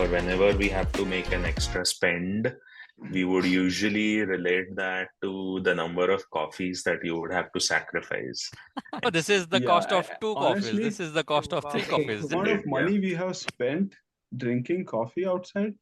or whenever we have to make an extra spend, we would usually relate that to the number of coffees that you would have to sacrifice. Oh, this is the cost of two coffees. This Honestly, is the cost of three the coffees. amount Indeed, of yeah. money we have spent drinking coffee outside,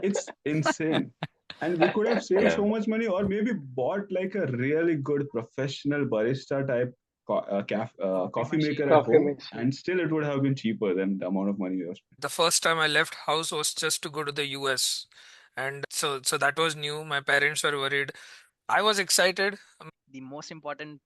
it's insane. And we could have saved Yeah. so much money, or maybe bought like a really good professional barista type coffee maker at Coffee home, machine. and still it would have been cheaper than the amount of money we have spent. The first time I left house was just to go to the US. And so that was new. My parents were worried. I was excited. The most important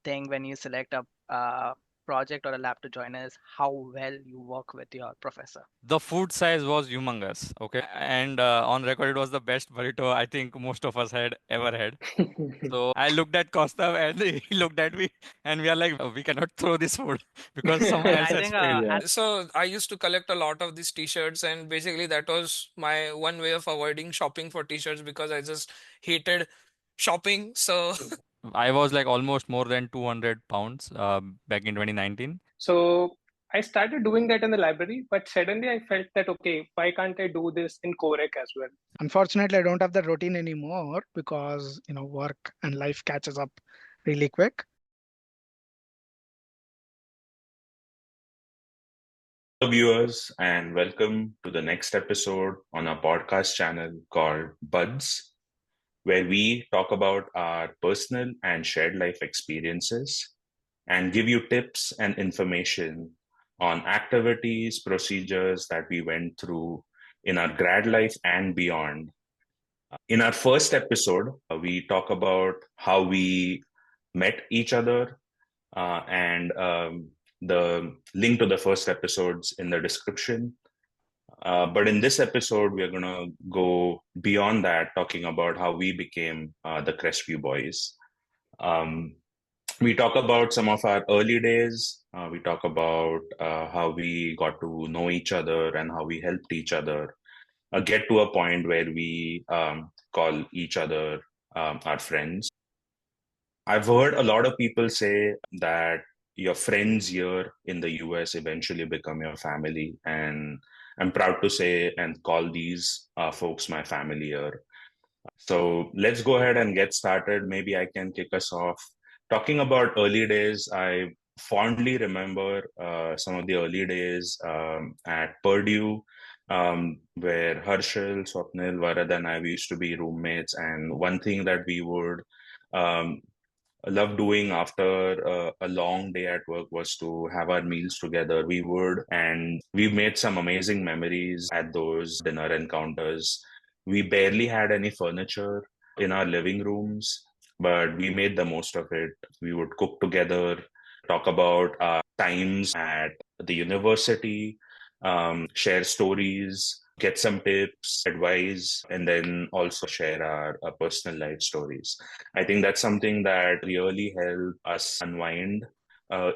thing when you select a project or a lab to join is how well you work with your professor. The food size was humongous, okay? And on record, it was the best burrito I think most of us had ever had. So I looked at Costa and he looked at me and we are like, we cannot throw this food because someone And else I has think paid. Yeah. So I used to collect a lot of these t-shirts, and basically that was my one way of avoiding shopping for t-shirts because I just hated shopping. So I was like almost more than 200 pounds back in 2019. So I started doing that in the library, but suddenly I felt that, okay, why can't I do this in Coursework as well? Unfortunately, I don't have that routine anymore because, work and life catches up really quick. Hello, viewers, and welcome to the next episode on our podcast channel called Budz, where we talk about our personal and shared life experiences and give you tips and information on activities, procedures that we went through in our grad life and beyond. In our first episode, we talk about how we met each other and the link to the first episode's in the description. But in this episode, we're going to go beyond that, talking about how we became the Crestview boys. We talk about some of our early days. We talk about how we got to know each other and how we helped each other get to a point where we call each other our friends. I've heard a lot of people say that your friends here in the US eventually become your family. And I'm proud to say and call these folks my family here. So let's go ahead and get started. Maybe I can kick us off. Talking about early days, I fondly remember some of the early days at Purdue, where Harshal, Swapnil, Varad, and I, we used to be roommates. And one thing that we would love doing after a long day at work was to have our meals together. And we made some amazing memories at those dinner encounters. We barely had any furniture in our living rooms, but we made the most of it. We would cook together, talk about our times at the university, share stories, get some tips, advice, and then also share our personal life stories. I think that's something that really helped us unwind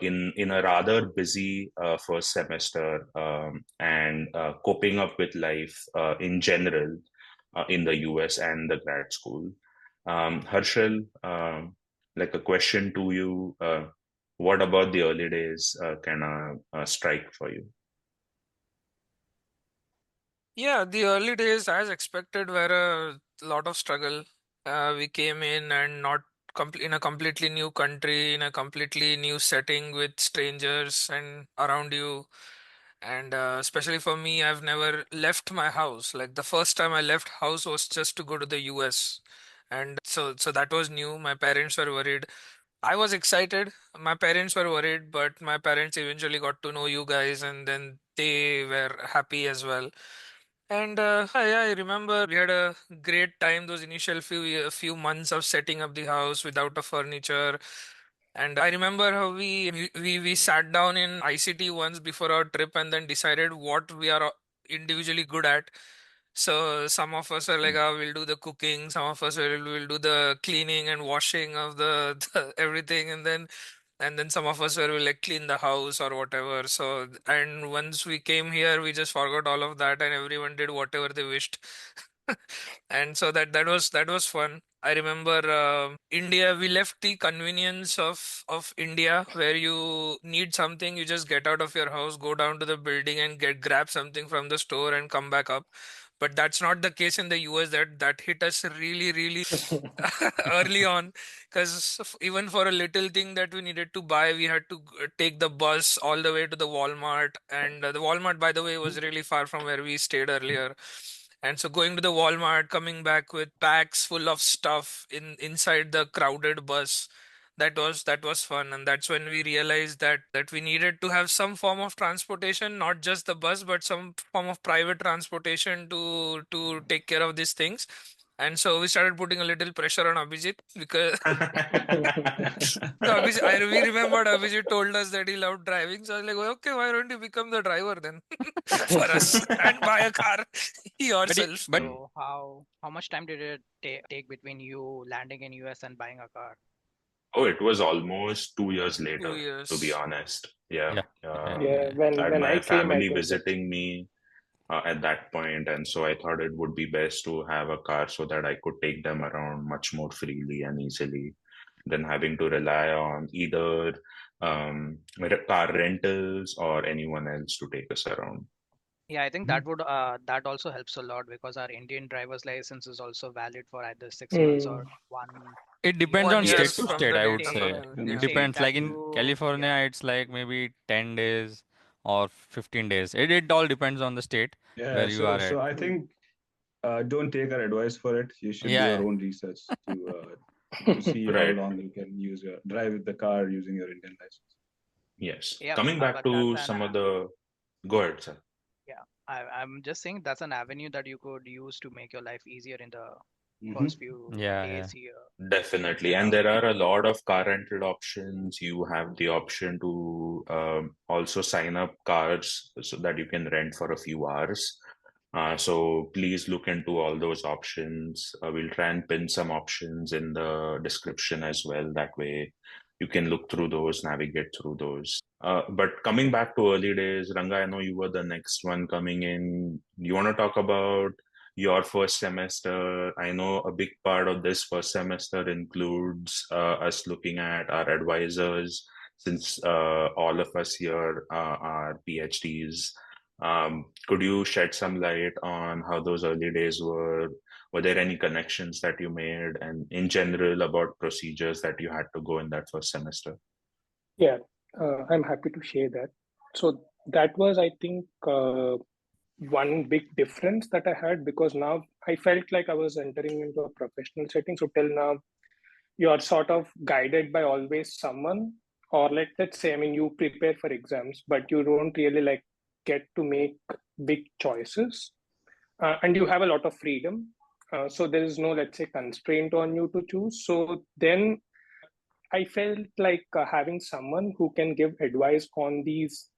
in a rather busy first semester and coping up with life in general in the US and the grad school. Harshal, like a question to you, what about the early days kind of strike for you? yeah, the early days, as expected, were a lot of struggle. We came in and not in a completely new country, in a completely new setting with strangers and around you. And especially for me, I've never left my house. Like the first time I left house was just to go to the US. And so that was new. My parents were worried. I was excited. My parents were worried, but my parents eventually got to know you guys, and then they were happy as well. And yeah, I remember we had a great time those initial few months of setting up the house without a furniture. And I remember how we sat down in ICT once before our trip and then decided what we are individually good at. So some of us are like, oh, we'll do the cooking. Some of us will do the cleaning and washing of the everything, and then some of us will like clean the house or whatever. So and once we came here, we just forgot all of that, and everyone did whatever they wished. And so that was fun. I remember India, we left the convenience of India where you need something, you just get out of your house, go down to the building and grab something from the store and come back up. But that's not the case in the US. That hit us really, really early on, because even for a little thing that we needed to buy, we had to take the bus all the way to the Walmart. And the Walmart, by the way, was really far from where we stayed earlier. And so going to the Walmart, coming back with packs full of stuff inside the crowded bus, that was fun. And that's when we realized that we needed to have some form of transportation, not just the bus, but some form of private transportation to take care of these things. And so we started putting a little pressure on Abhijit because so we remembered Abhijit told us that he loved driving. So I was like, "Well, okay, why don't you become the driver then for us and buy a car yourself?" But So how much time did it take between you landing in US and buying a car? Oh, it was almost 2 years 2 later, to be years. honest. Yeah. Yeah, I had when my I came, I family think visiting me at that point, and so I thought it would be best to have a car so that I could take them around much more freely and easily than having to rely on either car rentals or anyone else to take us around. Yeah, I think that also helps a lot because our Indian driver's license is also valid for either 6 months or one it depends One on year state Yes. to from state, the I would date of state say. arrival. And It Yeah. state depends. that Like in you California, yeah. it's like maybe 10 days or 15 days. It all depends on the state yeah, where you are so at. I think don't take our advice for it. You should do Yeah, your yeah. own research to see how Right. long you can drive the car using your Indian license. Yes. Yeah, Coming back but that's to an some of the. Go ahead, sir. yeah. I'm just saying that's an avenue that you could use to make your life easier in the Hmm. first few Yeah, yeah. days here. Definitely. And Yeah. there are a lot of car rental options. You have the option to also sign up cars so that you can rent for a few hours. So please look into all those options. We'll try and pin some options in the description as well. That way you can look through those, navigate through those. But coming back to early days, Ranga, I know you were the next one coming in. You want to talk about your first semester? I know a big part of this first semester includes us looking at our advisors, since all of us here are PhDs. Could you shed some light on how those early days were? Were there any connections that you made, and in general about procedures that you had to go in that first semester? yeah, I'm happy to share that. So that was, I think, one big difference that I had, because now I felt like I was entering into a professional setting. So till now, you are sort of guided by always someone, or like, let's say, I mean, you prepare for exams, but you don't really like get to make big choices, and you have a lot of freedom. So there is no, let's say, constraint on you to choose. So then I felt like having someone who can give advice on these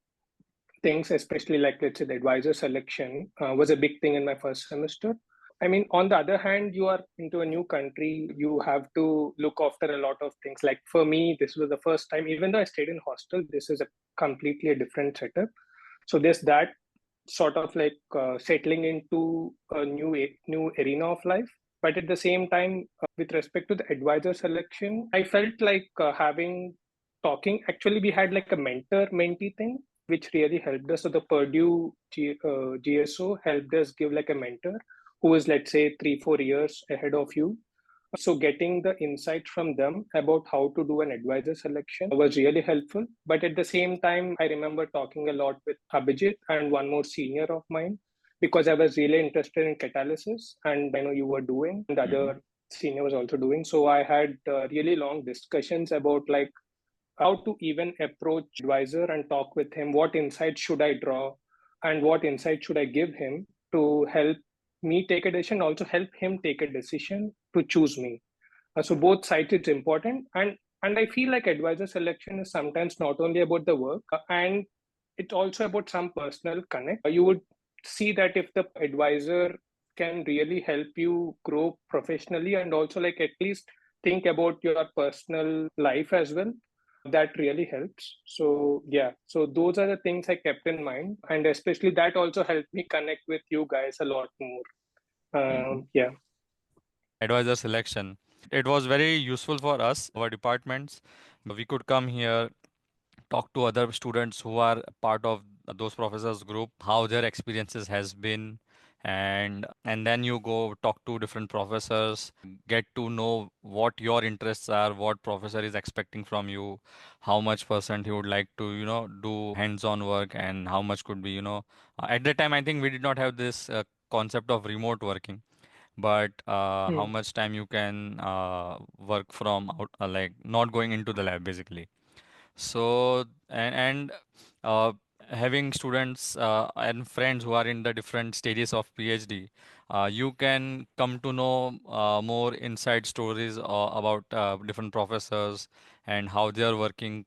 things, especially like, let's say, the advisor selection, was a big thing in my first semester. I mean, on the other hand, you are into a new country, you have to look after a lot of things. Like for me, this was the first time, even though I stayed in hostel, this is a completely a different setup. So there's that sort of like settling into a new arena of life. But at the same time, with respect to the advisor selection, I felt like having talking. Actually, we had like a mentor-mentee thing, which really helped us. So the Purdue GSO helped us give like a mentor who is, let's say, 3-4 years ahead of you. So getting the insight from them about how to do an advisor selection was really helpful. But at the same time, I remember talking a lot with Abhijit and one more senior of mine, because I was really interested in catalysis, and I know you were doing, and the other senior was also doing. So I had really long discussions about like how to even approach advisor and talk with him. What insight should I draw, and what insight should I give him to help me take a decision, also help him take a decision to choose me. So both sides it's important, and I feel like advisor selection is sometimes not only about the work, and it's also about some personal connect. You would see that if the advisor can really help you grow professionally and also like at least think about your personal life as well, that really helps. So yeah, so those are the things I kept in mind, and especially that also helped me connect with you guys a lot more. Yeah. Advisor selection. It was very useful for us, our departments. We could come here, talk to other students who are part of those professors group, how their experiences has been, and then you go talk to different professors, get to know what your interests are, what professor is expecting from you, how much percent he would like to do hands-on work, and how much could be at that time I think we did not have this concept of remote working, but how Mm. much time you can work from out, like not going into the lab basically. So and uh, having students and friends who are in the different stages of PhD, you can come to know more inside stories about different professors and how they are working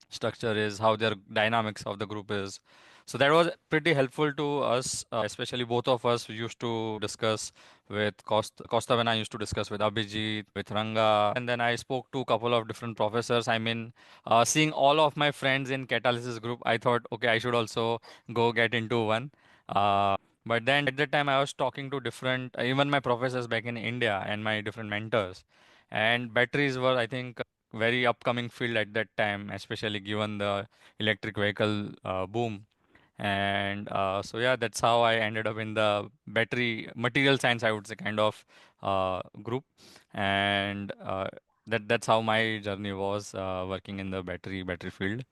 structure is, how their dynamics of the group is. So that was pretty helpful to us, especially both of us. We used to discuss with Costa when I used to discuss with Abhijit, with Ranga, and then I spoke to a couple of different professors. I mean, seeing all of my friends in catalysis group, I thought, okay, I should also go get into one. But then at the time, I was talking to different, even my professors back in India and my different mentors. And batteries were, I think, very upcoming field at that time, especially given the electric vehicle boom. And so yeah, that's how I ended up in the battery material science, I would say, kind of group. And that's how my journey was working in the battery field.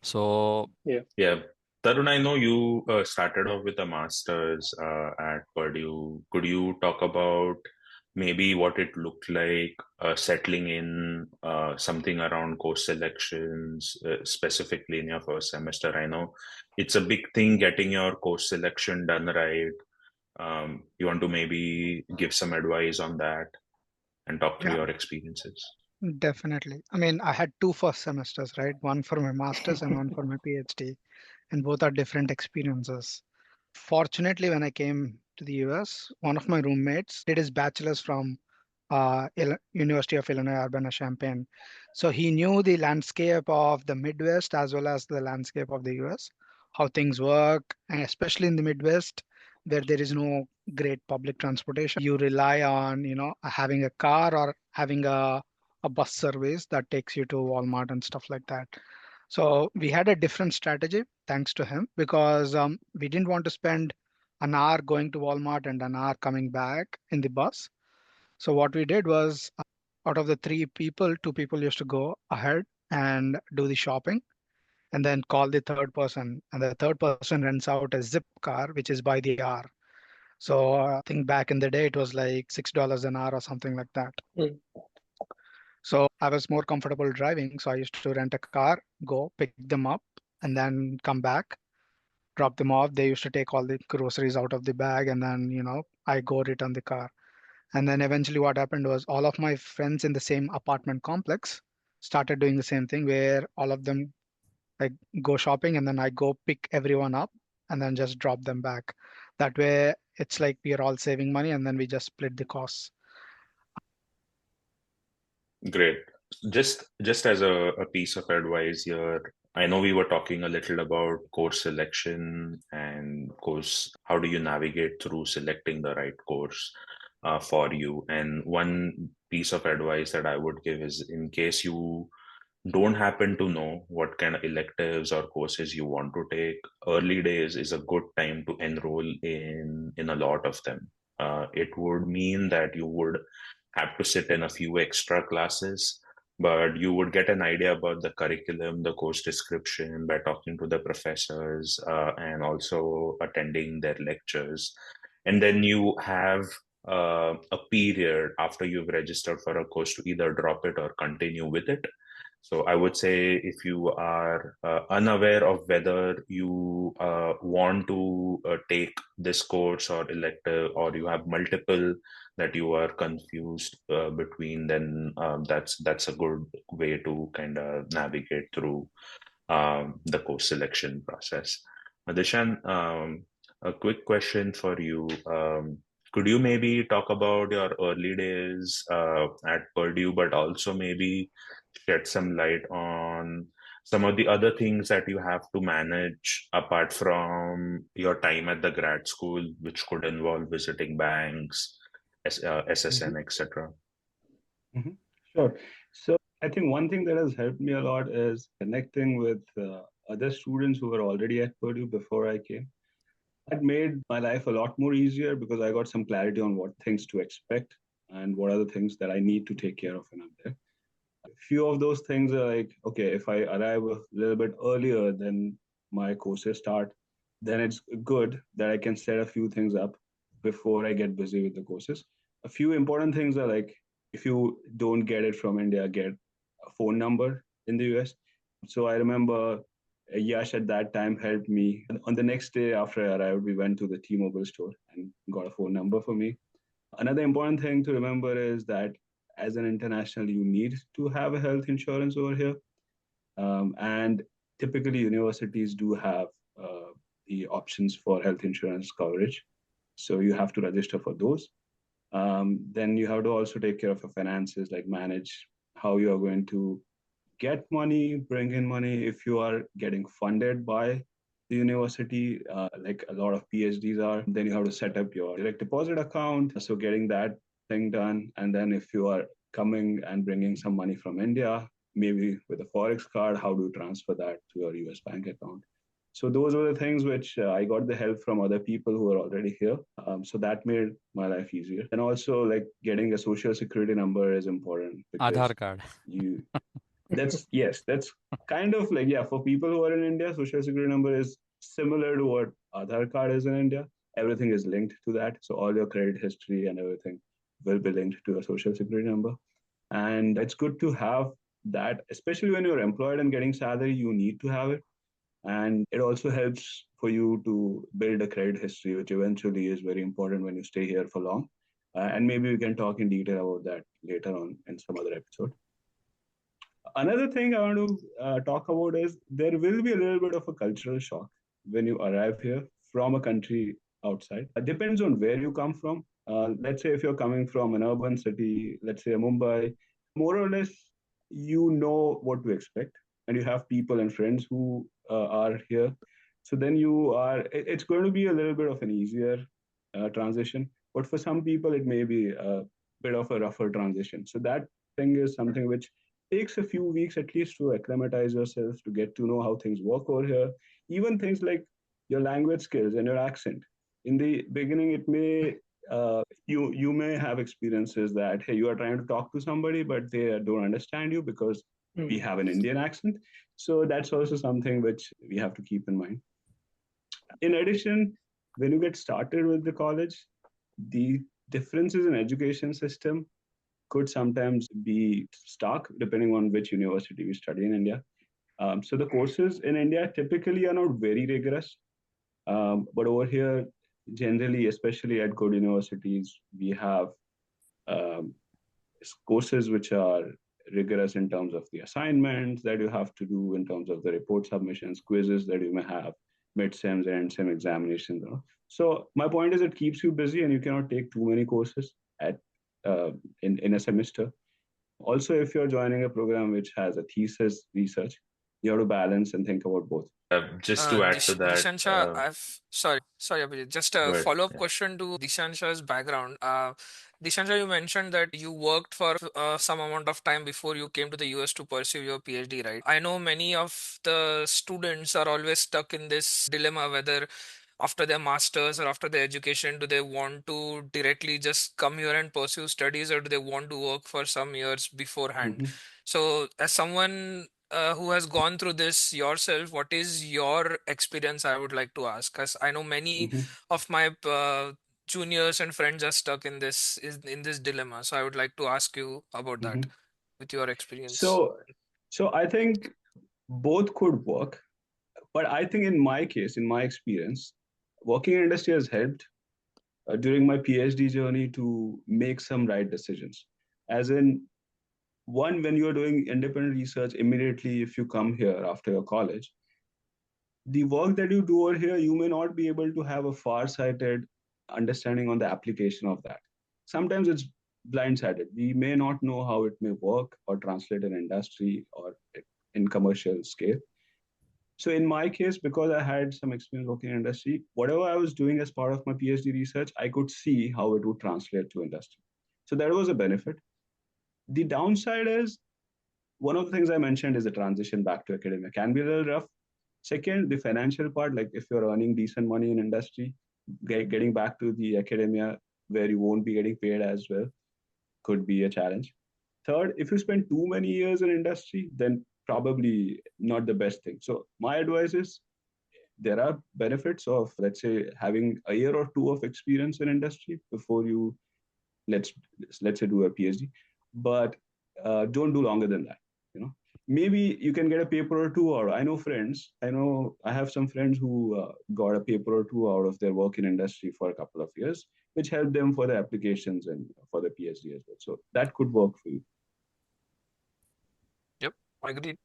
So Yeah. Yeah. Tarun, I know you started off with a master's at Purdue. Could you talk about maybe what it looked like settling in something around course selections, specifically in your first semester? I know it's a big thing getting your course selection done right. You want to maybe give some advice on that and talk through Yeah, your experiences? definitely. I mean, I had two first semesters, right? One for my master's and one for my PhD, and both are different experiences. Fortunately, when I came to the US, one of my roommates did his bachelor's from University of Illinois Urbana-Champaign. So he knew the landscape of the Midwest as well as the landscape of the US, how things work, and especially in the Midwest, where there is no great public transportation. You rely on, having a car or having a bus service that takes you to Walmart and stuff like that. So we had a different strategy thanks to him because we didn't want to spend an hour going to Walmart and an hour coming back in the bus. So what we did was, out of the three people, two people used to go ahead and do the shopping and then call the third person. And the third person rents out a zip car, which is by the hour. So I think back in the day, it was like $6 an hour or something like that. Mm. So I was more comfortable driving. So I used to rent a car, go pick them up, and then come back, drop them off. They used to take all the groceries out of the bag, and then, I go return the car. And then eventually what happened was all of my friends in the same apartment complex started doing the same thing where all of them like go shopping and then I go pick everyone up and then just drop them back. That way it's like we are all saving money and then we just split the costs. Great. Just as a piece of advice here, I know we were talking a little about course selection and course, how do you navigate through selecting the right course for you? And one piece of advice that I would give is in case you don't happen to know what kind of electives or courses you want to take, early days is a good time to enroll in a lot of them. It would mean that you would have to sit in a few extra classes, but you would get an idea about the curriculum, the course description by talking to the professors and also attending their lectures. And then you have a period after you've registered for a course to either drop it or continue with it. So I would say if you are unaware of whether you want to take this course or elective, or you have multiple that you are confused between, then that's a good way to kind of navigate through the course selection process. Dishan, a quick question for you. Could you maybe talk about your early days at Purdue, but also maybe shed some light on some of the other things that you have to manage apart from your time at the grad school, which could involve visiting banks SSN, etc.? Sure. So I think one thing that has helped me a lot is connecting with other students who were already at Purdue before I came. That made my life a lot more easier because I got some clarity on what things to expect and what are the things that I need to take care of when I'm there. A few of those things are like, okay, if I arrive a little bit earlier than my courses start, then it's good that I can set a few things up before I get busy with the courses. A few important things are like, if you don't get it from India, get a phone number in the US. So I remember Yash at that time helped me. On the next day after I arrived, we went to the T-Mobile store and got a phone number for me. Another important thing to remember is that as an international, you need to have a health insurance over here. And typically, universities do have the options for health insurance coverage. So you have to register for those. Then you have to also take care of your finances, like manage how you are going to get money, bring in money. If you are getting funded by the university, like a lot of PhDs are, then you have to set up your direct deposit account. So getting that thing done. And then if you are coming and bringing some money from India, maybe with a Forex card, how do you transfer that to your US bank account? So those were the things which I got the help from other people who are already here. So that made my life easier. And also like getting a social security number is important because Aadhaar card. you that's kind of like, yeah, for people who are in India, social security number is similar to what Aadhaar card is in India. Everything is linked to that. So all your credit history and everything will be linked to a social security number. And it's good to have that, especially when you're employed and getting salary, you need to have it. And it also helps for you to build a credit history, which eventually is very important when you stay here for long. And maybe we can talk in detail about that later on in some other episode. Another thing I want to talk about is there will be a little bit of a cultural shock when you arrive here from a country outside. It depends on where you come from. Let's say if you're coming from an urban city, let's say Mumbai, more or less you know what to expect, and you have people and friends who are here. So then it's going to be a little bit of an easier transition. But for some people, it may be a bit of a rougher transition. So that thing is something which takes a few weeks at least to acclimatize yourself, to get to know how things work over here. Even things like your language skills and your accent. In the beginning, it may you may have experiences that, hey, you are trying to talk to somebody, but they don't understand you because we have an Indian accent. So that's also something which we have to keep in mind. In addition, when you get started with the college, the differences in education system could sometimes be stark depending on which university we study in India. So the courses in India typically are not very rigorous, but over here, generally, especially at good universities, we have um, courses which are rigorous in terms of the assignments that you have to do, in terms of the report submissions, quizzes that you may have, mid-sems and end-sem examinations. So my point is it keeps you busy and you cannot take too many courses at in a semester. Also, if you're joining a program which has a thesis research, you have to balance and think about both. Just to add to that, Dishansha, sorry, Abhijit. Just go a ahead. follow-up Yeah. question to Dishansha's background. Dishansha, you mentioned that you worked for some amount of time before you came to the US to pursue your PhD, right? I know many of the students are always stuck in this dilemma whether after their masters or after their education, do they want to directly just come here and pursue studies, or do they want to work for some years beforehand? Mm-hmm. So, as someone who has gone through this yourself, what is your experience? I would like to ask, because I know many Mm-hmm. of my juniors and friends are stuck in this dilemma. So, I would like to ask you about that Mm-hmm. with your experience. So I think both could work, but I think in my case, in my experience, working in industry has helped during my PhD journey to make some right decisions. As in, one, when you are doing independent research immediately, if you come here after your college, the work that you do over here, you may not be able to have a far-sighted understanding on the application of that. Sometimes it's blindsided. We may not know how it may work or translate in industry or in commercial scale. So in my case, because I had some experience working in industry, whatever I was doing as part of my PhD research, I could see how it would translate to industry. So that was a benefit. The downside is one of the things I mentioned is the transition back to academia can be a little rough. Second, the financial part, like if you're earning decent money in industry, getting back to the academia where you won't be getting paid as well could be a challenge. Third, if you spend too many years in industry, then probably not the best thing. So my advice is there are benefits of, let's say, having a year or two of experience in industry before you let's let's say do a PhD, but don't do longer than that. You know, maybe you can get a paper or two out. I have some friends who got a paper or two out of their work in industry for a couple of years, which helped them for the applications and for the PhD as well. So that could work for you. Yep, agreed.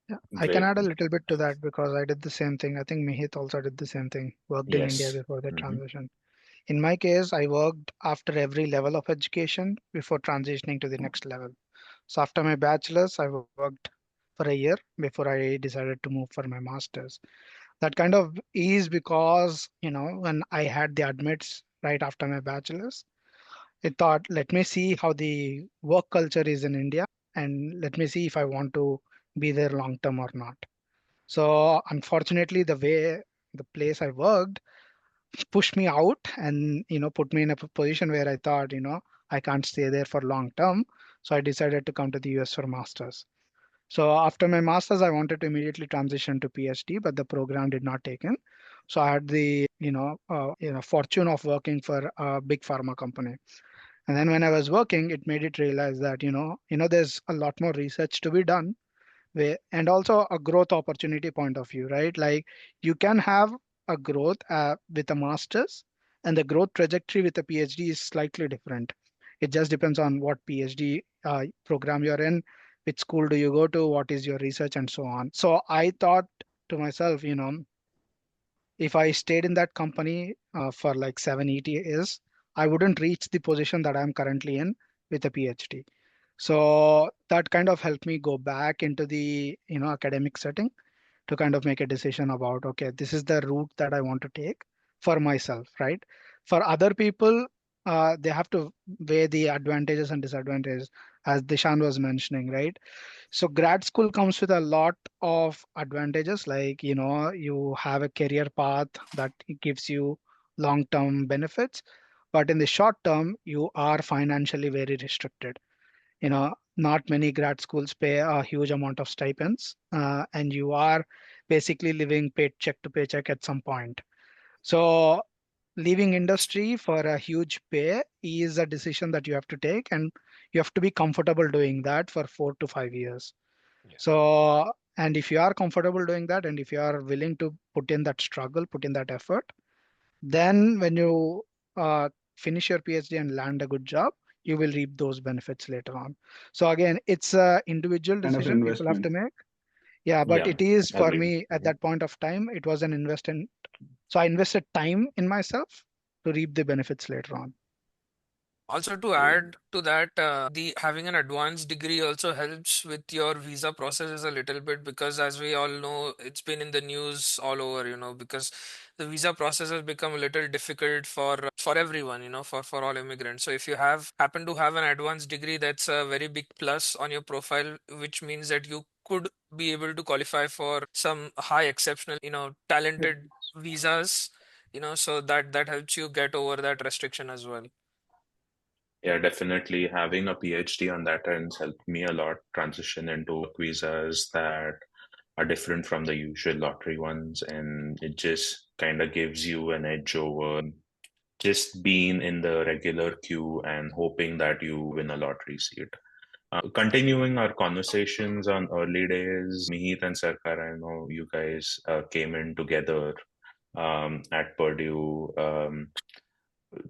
Yeah, I can add a little bit to that because I did the same thing. I think Mihit also did the same thing, worked in India Yes. before the Mhm. transition. In my case, I worked after every level of education before transitioning to the next level. So after my bachelor's, I worked for a year before I decided to move for my master's. That kind of is because, when I had the admits right after my bachelor's, I thought, let me see how the work culture is in India and let me see if I want to be there long term or not. So unfortunately, the place I worked pushed me out and put me in a position where I thought I can't stay there for long term. So I decided to come to the US for masters. So after my masters, I wanted to immediately transition to PhD, but the program did not take in. So I had the fortune of working for a big pharma company. And then when I was working, it made it realize that there's a lot more research to be done, and also a growth opportunity point of view, right? Like you can have a growth with a master's, and the growth trajectory with a PhD is slightly different. It just depends on what PhD program you're in, which school do you go to, what is your research, and so on. So I thought to myself, if I stayed in that company for like 7, 8 years, I wouldn't reach the position that I'm currently in with a PhD. So that kind of helped me go back into the academic setting to kind of make a decision about, okay, this is the route that I want to take for myself, right? For other people, they have to weigh the advantages and disadvantages, as Dishan was mentioning, right? So grad school comes with a lot of advantages, like you have a career path that gives you long-term benefits, but in the short term, you are financially very restricted. Not many grad schools pay a huge amount of stipends, and you are basically living paycheck to paycheck at some point. So leaving industry for a huge pay is a decision that you have to take, and you have to be comfortable doing that for 4 to 5 years. Yeah. So, and if you are comfortable doing that, and if you are willing to put in that struggle, put in that effort, then when you finish your PhD and land a good job, you will reap those benefits later on. So again, it's a individual Kind of an decision people have investment. to make. Yeah, but Yeah, it is for agreed. me at that point of time, it was an investment. So I invested time in myself to reap the benefits later on. Also, to add to that, the having an advanced degree also helps with your visa processes a little bit, because as we all know, it's been in the news all over, because the visa process has become a little difficult for everyone, for all immigrants. So if you happen to have an advanced degree, that's a very big plus on your profile, which means that you could be able to qualify for some high exceptional, talented visas, so that helps you get over that restriction as well. Yeah, definitely. Having a PhD on that end helped me a lot transition into visas that are different from the usual lottery ones, and it just kind of gives you an edge over just being in the regular queue and hoping that you win a lottery seat. Continuing our conversations on early days, Mihit and Sarkar, I know you guys came in together at Purdue.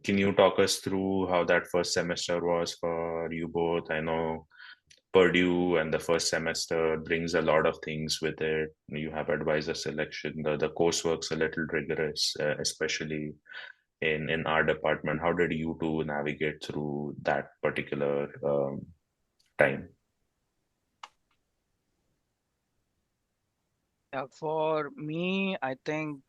Can you talk us through how that first semester was for you both? I know Purdue and the first semester brings a lot of things with it. You have advisor selection. The coursework's a little rigorous, especially in our department. How did you two navigate through that particular time? For me, I think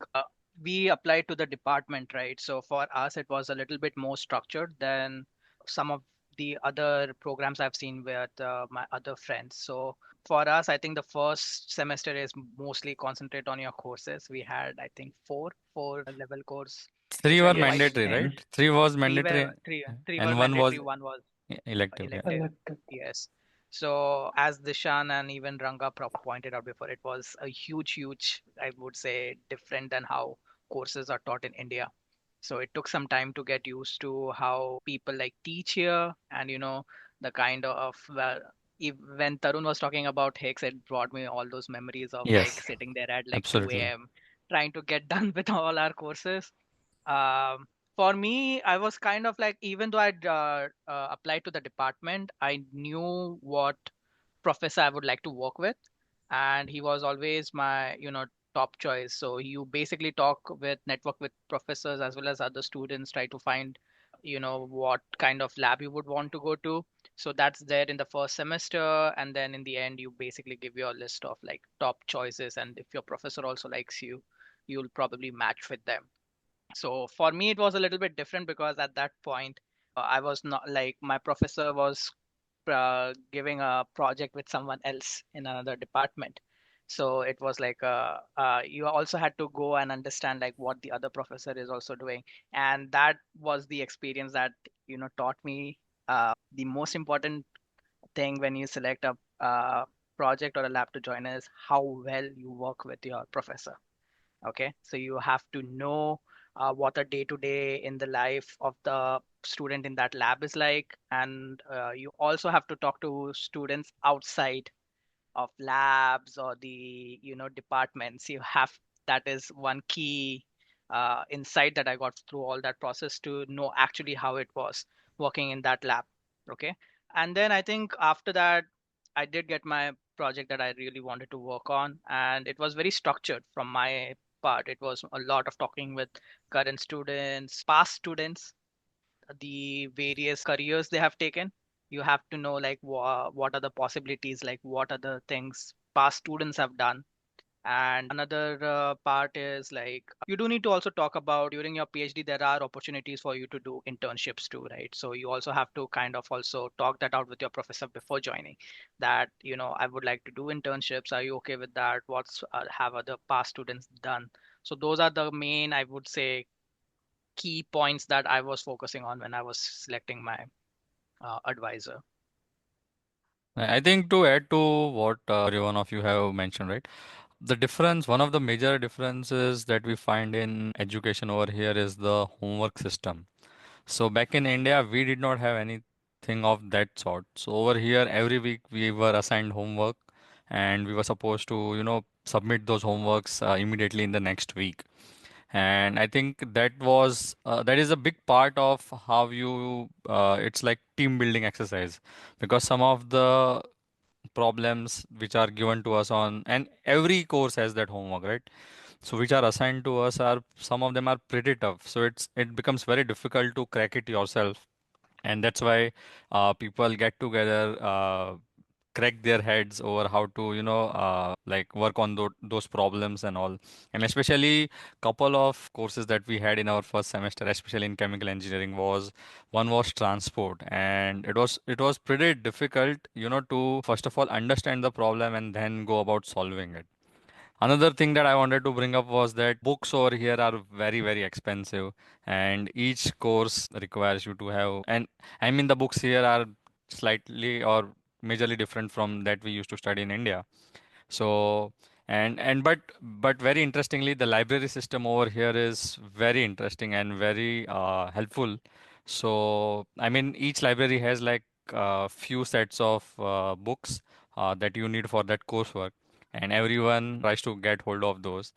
we applied to the department, right? So for us, it was a little bit more structured than some of the other programs I've seen with my other friends. So for us, I think the first semester is mostly concentrate on your courses. We had, I think, four level course, Three which were were quite Yes. mandatory, strict. right? Mhm. Three was Three mandatory, were three were and one was mandatory, one was elective. Yeah. elective. Elective. Yes. So as Dishan and even Ranga pointed out before, it was a huge, I would say, different than how courses are taught in India. So it took some time to get used to how people like teach here, and the kind of well, when Tarun was talking about Hicks, it brought me all those memories of like Yes, sitting there at like 2 absolutely. a.m. trying to get done with all our courses. For me, I was kind of like, even though I'd applied to the department, I knew what professor I would like to work with, and he was always my, top choice. So you basically network with professors as well as other students, try to find, what kind of lab you would want to go to. So that's there in the first semester, and then in the end, you basically give your list of like top choices, and if your professor also likes you, you'll probably match with them. So for me, it was a little bit different because at that point, I was not like my professor was giving a project with someone else in another department. So it was like you also had to go and understand like what the other professor is also doing, and that was the experience that taught me the most important thing when you select a project or a lab to join is how well you work with your professor. Okay, so you have to know what a day to day in the life of the student in that lab is like, and you also have to talk to students outside of labs or the departments. You have That is one key insight that I got through all that process, to know actually how it was working in that lab. Okay, and then I think after that I did get my project that I really wanted to work on, and it was very structured from my part. It was a lot of talking with current students, past students, the various careers they have taken. You have to know like what are the possibilities, like what are the things past students have done. And another part is like you do need to also talk about during your PhD there are opportunities for you to do internships too, right? So you also have to kind of also talk that out with your professor before joining, that I would like to do internships. Are you okay with that? What's have other past students done? So those are the main, I would say, key points that I was focusing on when I was selecting my advisor. I think to add to what every one of you have mentioned, right? The difference, one of the major differences that we find in education over here is the homework system. So back in India, we did not have anything of that sort. So over here, every week we were assigned homework, and we were supposed to, submit those homeworks immediately in the next week. And I think that is a big part of how you it's like team building exercise, because some of the problems which are given to us on, and every course has that homework, right? So which are assigned to us, are some of them are pretty tough, so it becomes very difficult to crack it yourself. And that's why people get together, crack their heads over how to like work on those problems and all. And especially couple of courses that we had in our first semester, especially in chemical engineering, was one was transport, and it was pretty difficult, to first of all understand the problem and then go about solving it. Another thing that I wanted to bring up was that books over here are very, very expensive, and each course requires you to have, and I mean, the books here are slightly or majorly different from that we used to study in India. So, but very interestingly, the library system over here is very interesting and very helpful. So, I mean, each library has like few sets of books that you need for that coursework, and everyone tries to get hold of those.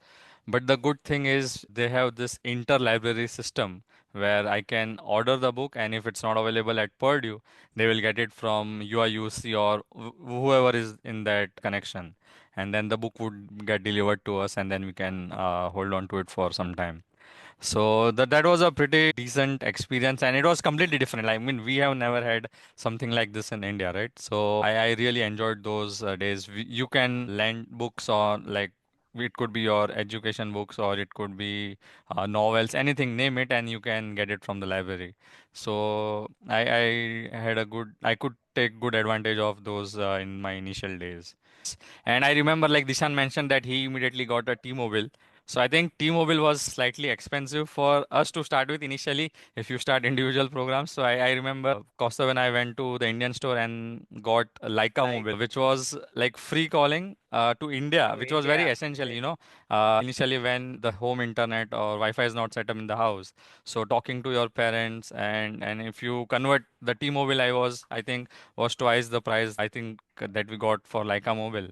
But the good thing is they have this interlibrary system where I can order the book, and if it's not available at Purdue, they will get it from UIUC or whoever is in that connection, and then the book would get delivered to us, and then we can hold on to it for some time. So that was a pretty decent experience, and it was completely different. I mean, we have never had something like this in India, right? So I really enjoyed those days. You can lend books on like it could be your education books or it could be novels, anything, name it, and you can get it from the library. So I could take good advantage of those in my initial days. And I remember, like Dishan mentioned, that he immediately got a T-Mobile. So I think T-Mobile was slightly expensive for us to start with initially if you start individual programs. So I remember Costa when I went to the Indian store and got a Leica mobile, which was like free calling to India, To which was very India, essential, right? initially when the home internet or Wi-Fi is not set up in the house. So talking to your parents and if you convert the T-Mobile, I think was twice the price I think that we got for Leica mobile.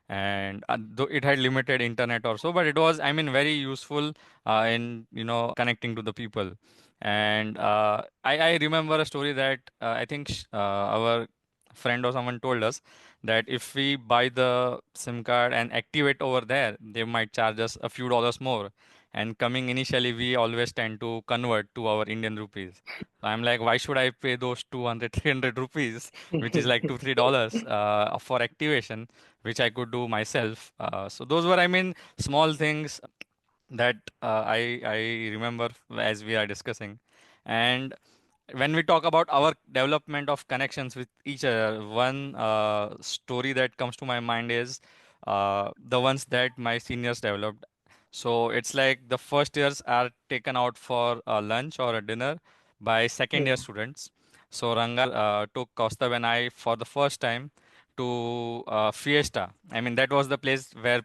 And though it had limited internet or so, but it was, I mean, very useful in connecting to the people. And I remember a story that I think our friend or someone told us that if we buy the SIM card and activate over there, they might charge us a few dollars more. And coming initially, we always tend to convert to our Indian rupees. So I'm like, why should I pay those 200, 300 rupees, which is like $2, $3 for activation, which I could do myself. So those were, I mean, small things that I remember as we are discussing. And when we talk about our development of connections with each other, one story that comes to my mind is the ones that my seniors developed. So it's like the first years are taken out for a lunch or a dinner by second year Yeah. students. So Ranga took Kaustav and I for the first time to Fiesta. I mean, that was the place where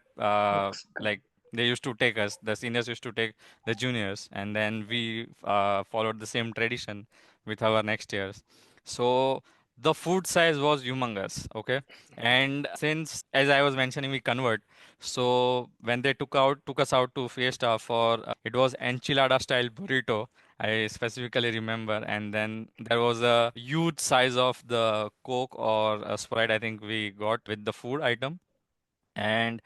like they used to take us, the seniors used to take the juniors, and then we followed the same tradition with our next years. So the food size was humongous, okay? And since, as I was mentioning, we convert, so when they took us out to Fiesta for it was enchilada style burrito. I specifically remember, and then there was a huge size of the Coke or a Sprite. I think we got with the food item, and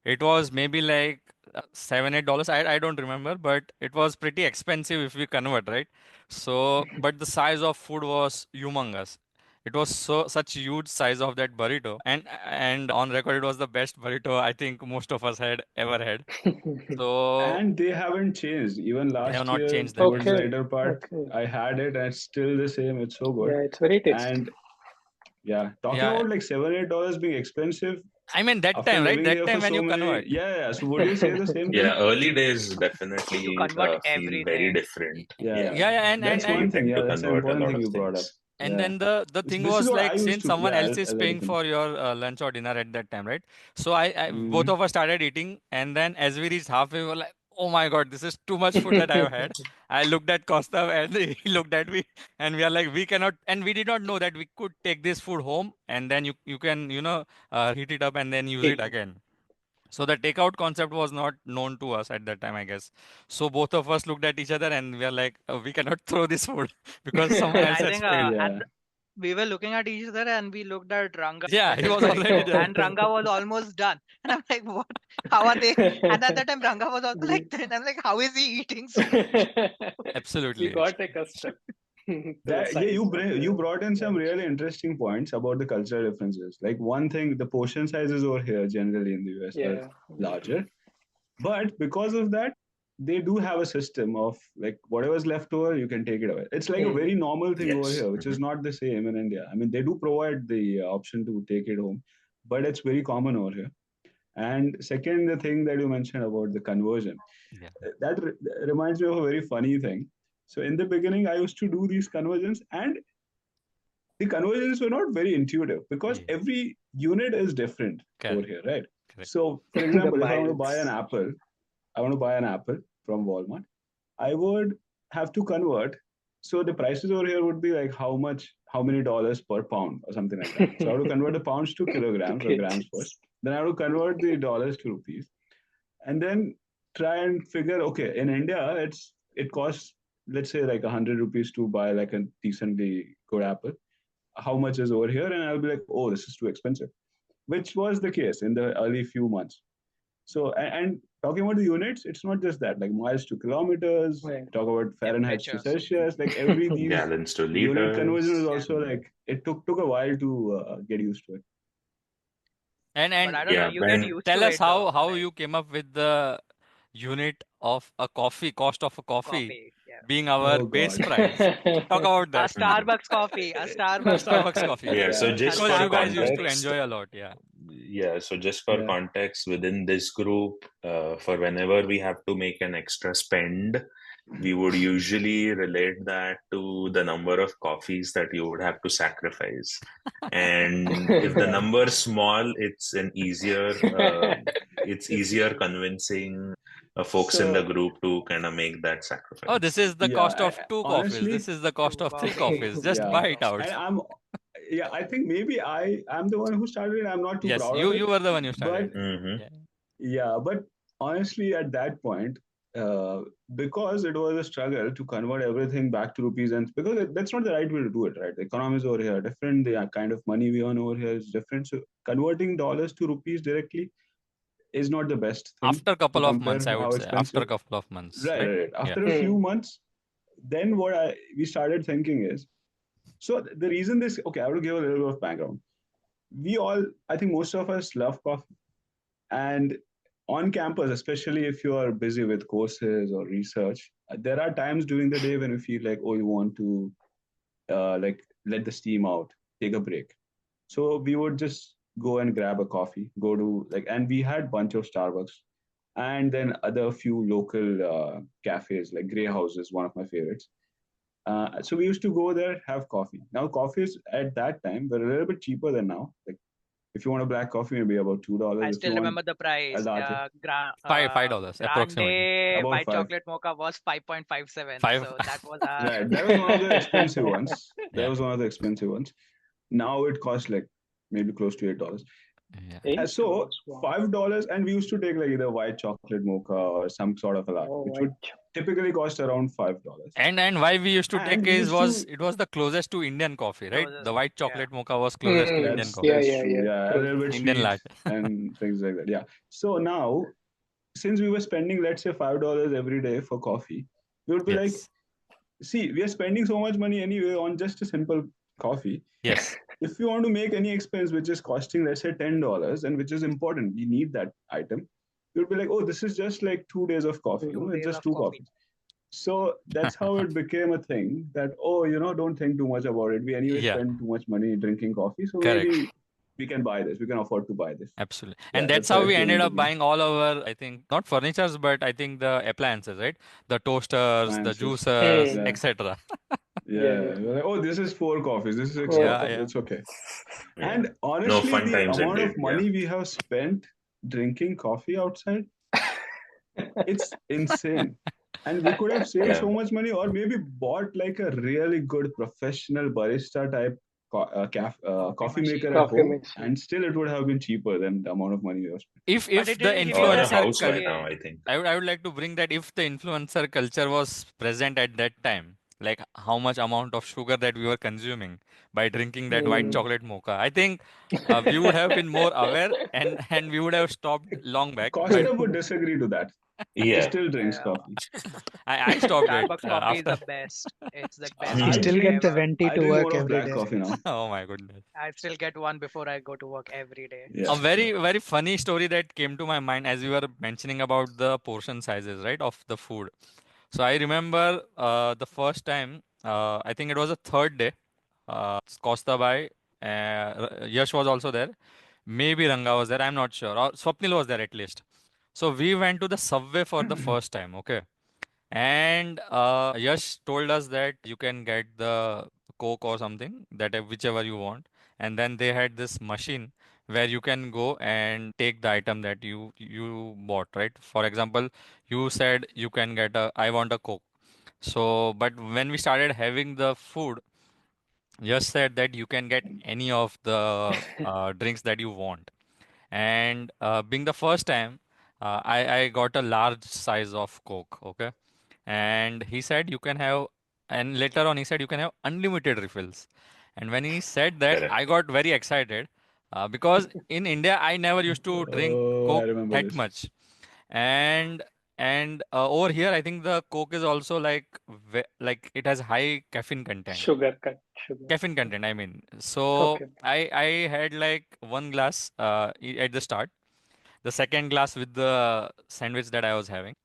it was maybe like $7, $8. I don't remember, but it was pretty expensive if we convert, right? So, but the size of food was humongous. It was such huge size of that burrito, and on record, it was the best burrito I think most of us had ever had. So And they haven't changed. Even they have last not year, changed that. towards the Okay. later part, Okay. I had it and it's still the same. It's so good. Yeah, it's very tasty. And yeah, talking Yeah, about like $7, $8 being expensive I mean that after time, right? living That here for time when so you many. convert. Yeah, yeah. So would you say the same Yeah, thing? early days You definitely convert feel very everything. different. Yeah, Yeah, yeah. Yeah, yeah, That's you one and thing. tend Yeah, to that's an convert a important lot thing of you brought up. things. And Yeah. then the thing This is was what like, I used since to. someone Yeah, else is I'll let you paying finish. for your lunch or dinner at that time, right? So both Mm-hmm. of us started eating, and then as we reached halfway, we were like, "Oh my God, this is too much food that I've had." I looked at Costa and he looked at me, and we are like, "We cannot," and we did not know that we could take this food home, and then you can heat it up and then use it It- again. So the takeout concept was not known to us at that time, I guess. So both of us looked at each other and we are like, we cannot throw this food because someone And else I has think paid. Yeah. we were looking at each other and we looked at Ranga Yeah, with he his was already burrito, there. and Ranga was almost done. And I'm like, what? How are they? And at that time, Ranga was also like, we, that. I'm like, how is he eating so much? we Absolutely. got accustomed to the That, yeah, size of you the brought in some lunch. really interesting points about the cultural differences. Like one thing, the portion sizes over here generally in the US are Yeah. larger, but because of that, they do have a system of like whatever's left over, you can take it away. It's like a Hmm. very normal thing over Yes. here, which is not the same in India. I mean, they do provide the option to take it home, but it's very common over here. And second, the thing that you mentioned about the conversion, Yeah. that reminds me of a very funny thing. So in the beginning, I used to do these conversions, and the conversions were not very intuitive because Yeah. every unit is different over Correct. here, right? Correct. So, for The example, if I want to buy an miles. apple, I want to buy an apple from Walmart, I would have to convert. So the prices over here would be like how many dollars per pound or something like that. So I have to convert the pounds to To kilograms or grams kgs. first. Then I have to convert the dollars to rupees, and then try and figure. Okay, in India, it costs, let's say, like 100 rupees to buy like a decently good apple. How much is over here? And I'll be like, oh, this is too expensive, which was the case in the early few months. So, and talking about the units, it's not just that, like miles to kilometers, Right. talk about Fahrenheit to Temperatures. Celsius, like every these Gallons to unit conversion was liters. also like, it took a while to get used to it. But And I don't know. Yeah, You get when used tell to us it though. how Like you came up with the unit of a coffee, cost of a coffee coffee. Yeah. being our Oh base God. price. Talk about A that. Starbucks coffee. A A Starbucks Starbucks coffee. coffee. Yeah, so Yeah. A just Because for you Starbucks guys used to coffee. context, enjoy a lot, yeah. yeah, so just for Yeah. context, within this group, for whenever we have to make an extra spend, we would usually relate that to the number of coffees that you would have to sacrifice. And if the number's small, it's easier convincing folks in the So group to kind of make that Oh, this sacrifice. is the yeah, cost of two coffees. This honestly, is the cost Two of three coffees. coffees. Just yeah, buy Three it out. and coffees. I think maybe I'm the one who started it. I'm not too Yes, proud you of it, you were the one who but started. Hmm. Yeah. yeah, but honestly, at that point, uh, because it was a struggle to convert everything back to rupees, and because that's not the right way to do it, right? The economies over here are different. The kind of money we earn over here is different. So converting dollars to rupees directly is not the best thing After a to couple of months, compare I would how say. After expensive. a couple of months, Right, right? right, right. Yeah. After a few months, then we started thinking is so the reason this okay. I will give a little bit of background. We all, I think, most of us love coffee, and on campus, especially if you are busy with courses or research, there are times during the day when you feel like, oh, you want to like let the steam out, take a break. So we would just go and grab a coffee, go to like, and we had bunch of Starbucks, and then other few local cafes like Grey House is one of my favorites. So we used to go there, have coffee. Now coffees at that time were a little bit cheaper than now. Like if you want a black coffee, maybe about I $2. If you still want remember the a price. latte, $5 approximately. Grande about white five. chocolate mocha was 5.57. Five. So that was our Right, that was one of the expensive ones. That Yeah. was one of the expensive ones. Now it costs like maybe close to $8. Yeah. And so Wow. $5, and we used to take like either white chocolate mocha or some sort of a latte, Oh, which white. would typically cost around $5. And why we used to take And we used to it was the closest to Indian coffee, right? closest. The white Yeah. chocolate mocha was closest to Indian that's coffee. Yeah, that's yeah, true. yeah. Yeah, a True. little bit Indian sweet latte. and things like that. Yeah. So now, since we were spending, let's say $5 every day for coffee, we would be like, Yes. see, we are spending so much money anyway on just a simple coffee. Yes. If you want to make any expense which is costing, let's say $10, and which is important, we need that item, you'll be like, oh, this is just like 2 days of coffee, you know, 2 it's days just of two coffee. coffees. So that's how it became a thing that, oh, you know, don't think too much about it. We anyway Yeah. spend too much money drinking coffee. So Correct. maybe we can buy this. We can afford to buy this. Absolutely. Yeah, And that's that's how how we it came ended into up being. buying all our, I think, not furnitures, but I think the appliances, right? The toasters, the Appliances. juicers, Yeah. etc. Yeah. Yeah. We're like, oh, this is 4 coffees. This is extra Cool. Yeah, coffee. yeah. It's okay. Yeah. And No, honestly, fun the times amount indeed. of money we have spent drinking coffee outside, it's insane. And we could have saved Yeah. so much money, or maybe bought like a really good professional barista type coffee machine. maker at Coffee home, machine. and still it would have been cheaper than the amount of money we have spent. If But the it didn't Or a have influencer house right culture, now, yeah. I think. I would like to bring that if the influencer culture was present at that time, like how much amount of sugar that we were consuming by drinking that white chocolate mocha, I think we would have been more aware and we would have stopped long back. But Costa would disagree to that. He Yeah. still drinks Yeah. coffee. I stopped it Starbucks coffee is after. the best. It's the I best You I still coffee get the drink ever. venti I to drink work more of every black day. coffee now. Oh my goodness. I still get one before I go to work every day. Yeah. A very funny story that came to my mind as we were mentioning about the portion sizes, right, of the food. So I remember the first time, I think it was the third day, Costa Bhai, Yash was also there. Maybe Ranga was there, I'm not sure. Or Swapnil was there at least. So we went to the subway for the first time, okay? And Yash told us that you can get the Coke or something, that whichever you want. And then they had this machine where you can go and take the item that you bought, right? For example, you said you can get I want a Coke. So, but when we started having the food, Yash said that you can get any of the drinks that you want. And being the first time, I got a large size of Coke, okay? And he said you can have, and later on he said you can have unlimited refills. And when he said that, Correct. I got very excited because in India I never used to drink Oh, I Coke remember that this. much. And And over here, I think the Coke is also like it has high caffeine content. Sugar. Caffeine content, I mean. So Okay. I had like one glass at the start, the second glass with the sandwich that I was having,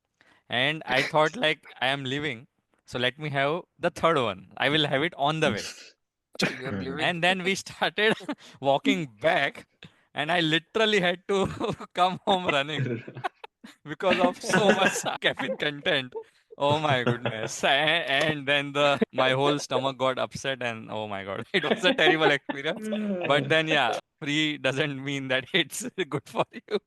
and I thought like I am leaving, so let me have the third one. I will have it on the way. So you're Mhm. living. And then we started walking back, and I literally had to come home running because of so much caffeine content. Oh my goodness. And then my whole stomach got upset, and oh my God, it was a terrible experience. But then yeah, free doesn't mean that it's good for you.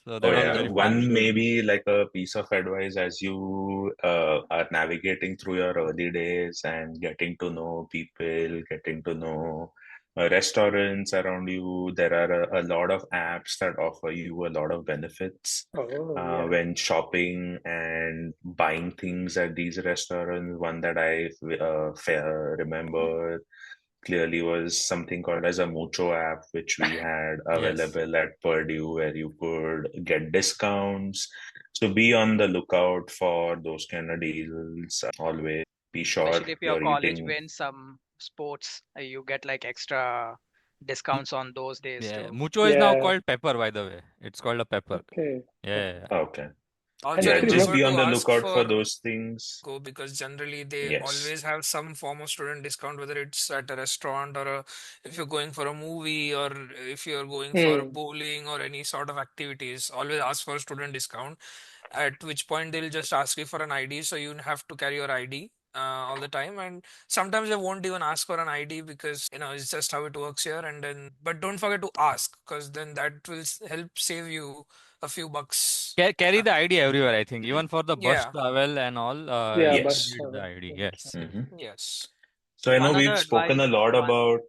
So Oh that was yeah, very For funny. one sure. maybe like a piece of advice as you are navigating through your early days and getting to know people, getting to know restaurants around you. There are a lot of apps that offer you a lot of benefits Oh yeah. when shopping and buying things at these restaurants. One that I remember clearly was something called as a Mucho app, which we had Yes. available at Purdue, where you could get discounts. So be on the lookout for those kind of deals. Always be sure Especially if your you're college eating. wins some sports, you get like extra discounts on those days Yeah. too. Mucho is now Yeah. called Pepper, by the way. It's called a Pepper. Okay. Yeah. Okay. And Also, Yeah, if you just remember be remember, on to the ask lookout for for those things. go because generally they Yes. always have some form of student discount, whether it's at a restaurant or if you're going for a movie or if you're going for hmm, bowling or any sort of activities, always ask for a student discount. At which point they'll just ask you for an ID, so you have to carry your ID all the time. And sometimes they won't even ask for an ID because it's just how it works here. And then, but don't forget to ask because then that will help save you a few bucks. Carry Uh, the ID everywhere, I think. Even for the bus yeah. travel and all, yeah, you bus Yes. need the travel. ID. Yeah, Yes. Hmm. Yes. So I know One other we've spoken advice, a lot one about.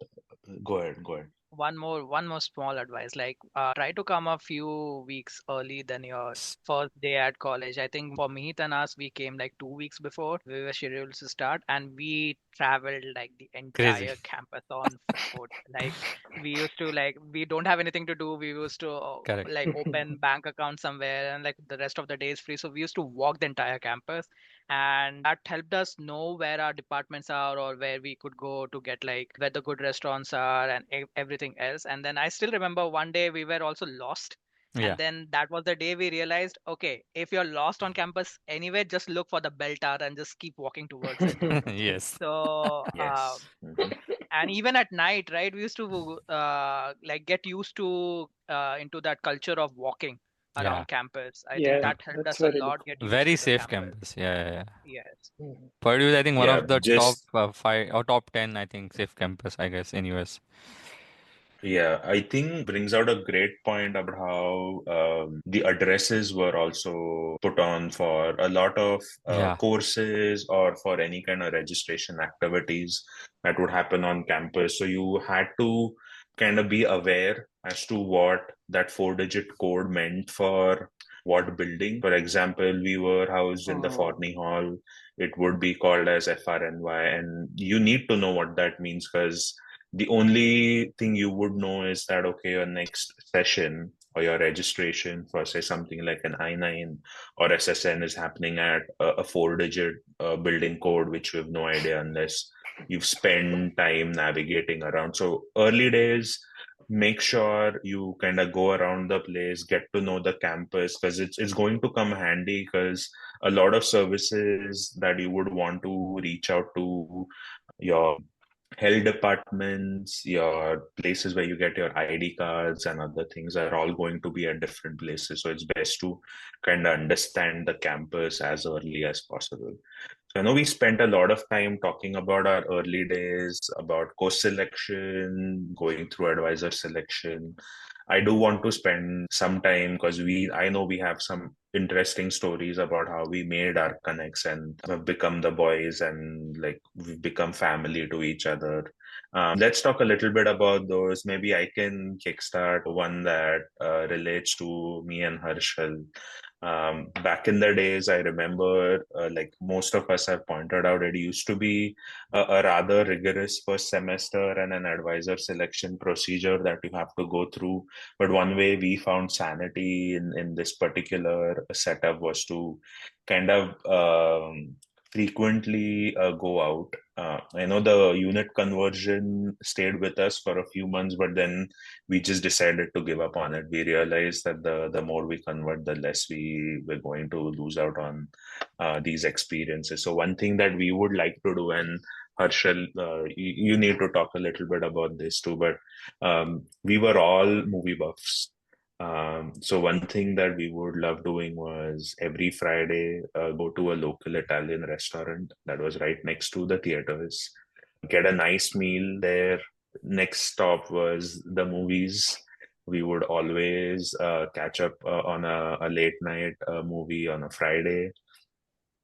Go ahead. Go ahead. one more small advice, like try to come a few weeks early than your first day at college. I think for Meet and us, we came like 2 weeks before we were scheduled to start, and we traveled like the Crazy. entire campus on foot. Like we used to, like, we don't have anything to do. We used to Correct. like open bank account somewhere, and like the rest of the day is free. So we used to walk the entire campus, and that helped us know where our departments are or where we could go to get like where the good restaurants are and everything else. And then I still remember one day we were also lost, Yeah. and then that was the day we realized, okay, if you're lost on campus anywhere, just look for the bell tower and just keep walking towards it. Yes. So Yes. Hmm. and even at night, right, we used to like get used to into that culture of walking Yeah. around campus. I think yeah, that helped that's us a very good. lot get used Very to the safe campus. campus. Yeah. Yes. Mhm. Purdue is, I think, one Yeah. of the top Just 5 or top 10, I think, safe campus, I guess, in US. Yeah, I think brings out a great point about how the addresses were also put on for a lot of Yeah. courses or for any kind of registration activities that would happen on campus. So you had to kind of be aware as to what that 4-digit code meant for what building. For example, we were housed in the Oh, Forney Hall. It would be called as FRNY, and you need to know what that means because the only thing you would know is that okay, your next session or your registration for say something like an I-9 or SSN is happening at a 4-digit building code, which we have no idea unless you've spent time navigating around. So early days, make sure you kind of go around the place, get to know the campus because it's going to come handy because a lot of services that you would want to reach out to your health departments, your places where you get your ID cards and other things are all going to be at different places. So it's best to kind of understand the campus as early as possible. So I know we spent a lot of time talking about our early days, about course selection, going through advisor selection. I do want to spend some time because I know we have some interesting stories about how we made our connects and have become the boys and like we've become family to each other Let's talk a little bit about those. Maybe I can kickstart one that relates to me and Harshal. Back in the days, I remember, like most of us have pointed out, it used to be a rather rigorous first semester and an advisor selection procedure that you have to go through. But one way we found sanity in this particular setup was to kind of frequently go out. I know the unit conversion stayed with us for a few months, but then we just decided to give up on it. We realized that the more we convert, the less we were going to lose out on these experiences. So one thing that we would like to do, and Harshal, you need to talk a little bit about this too, but we were all movie buffs. So one thing that we would love doing was every Friday go to a local Italian restaurant that was right next to the theaters, get a nice meal there. Next stop was the movies. We would always catch up on a late night movie on a Friday.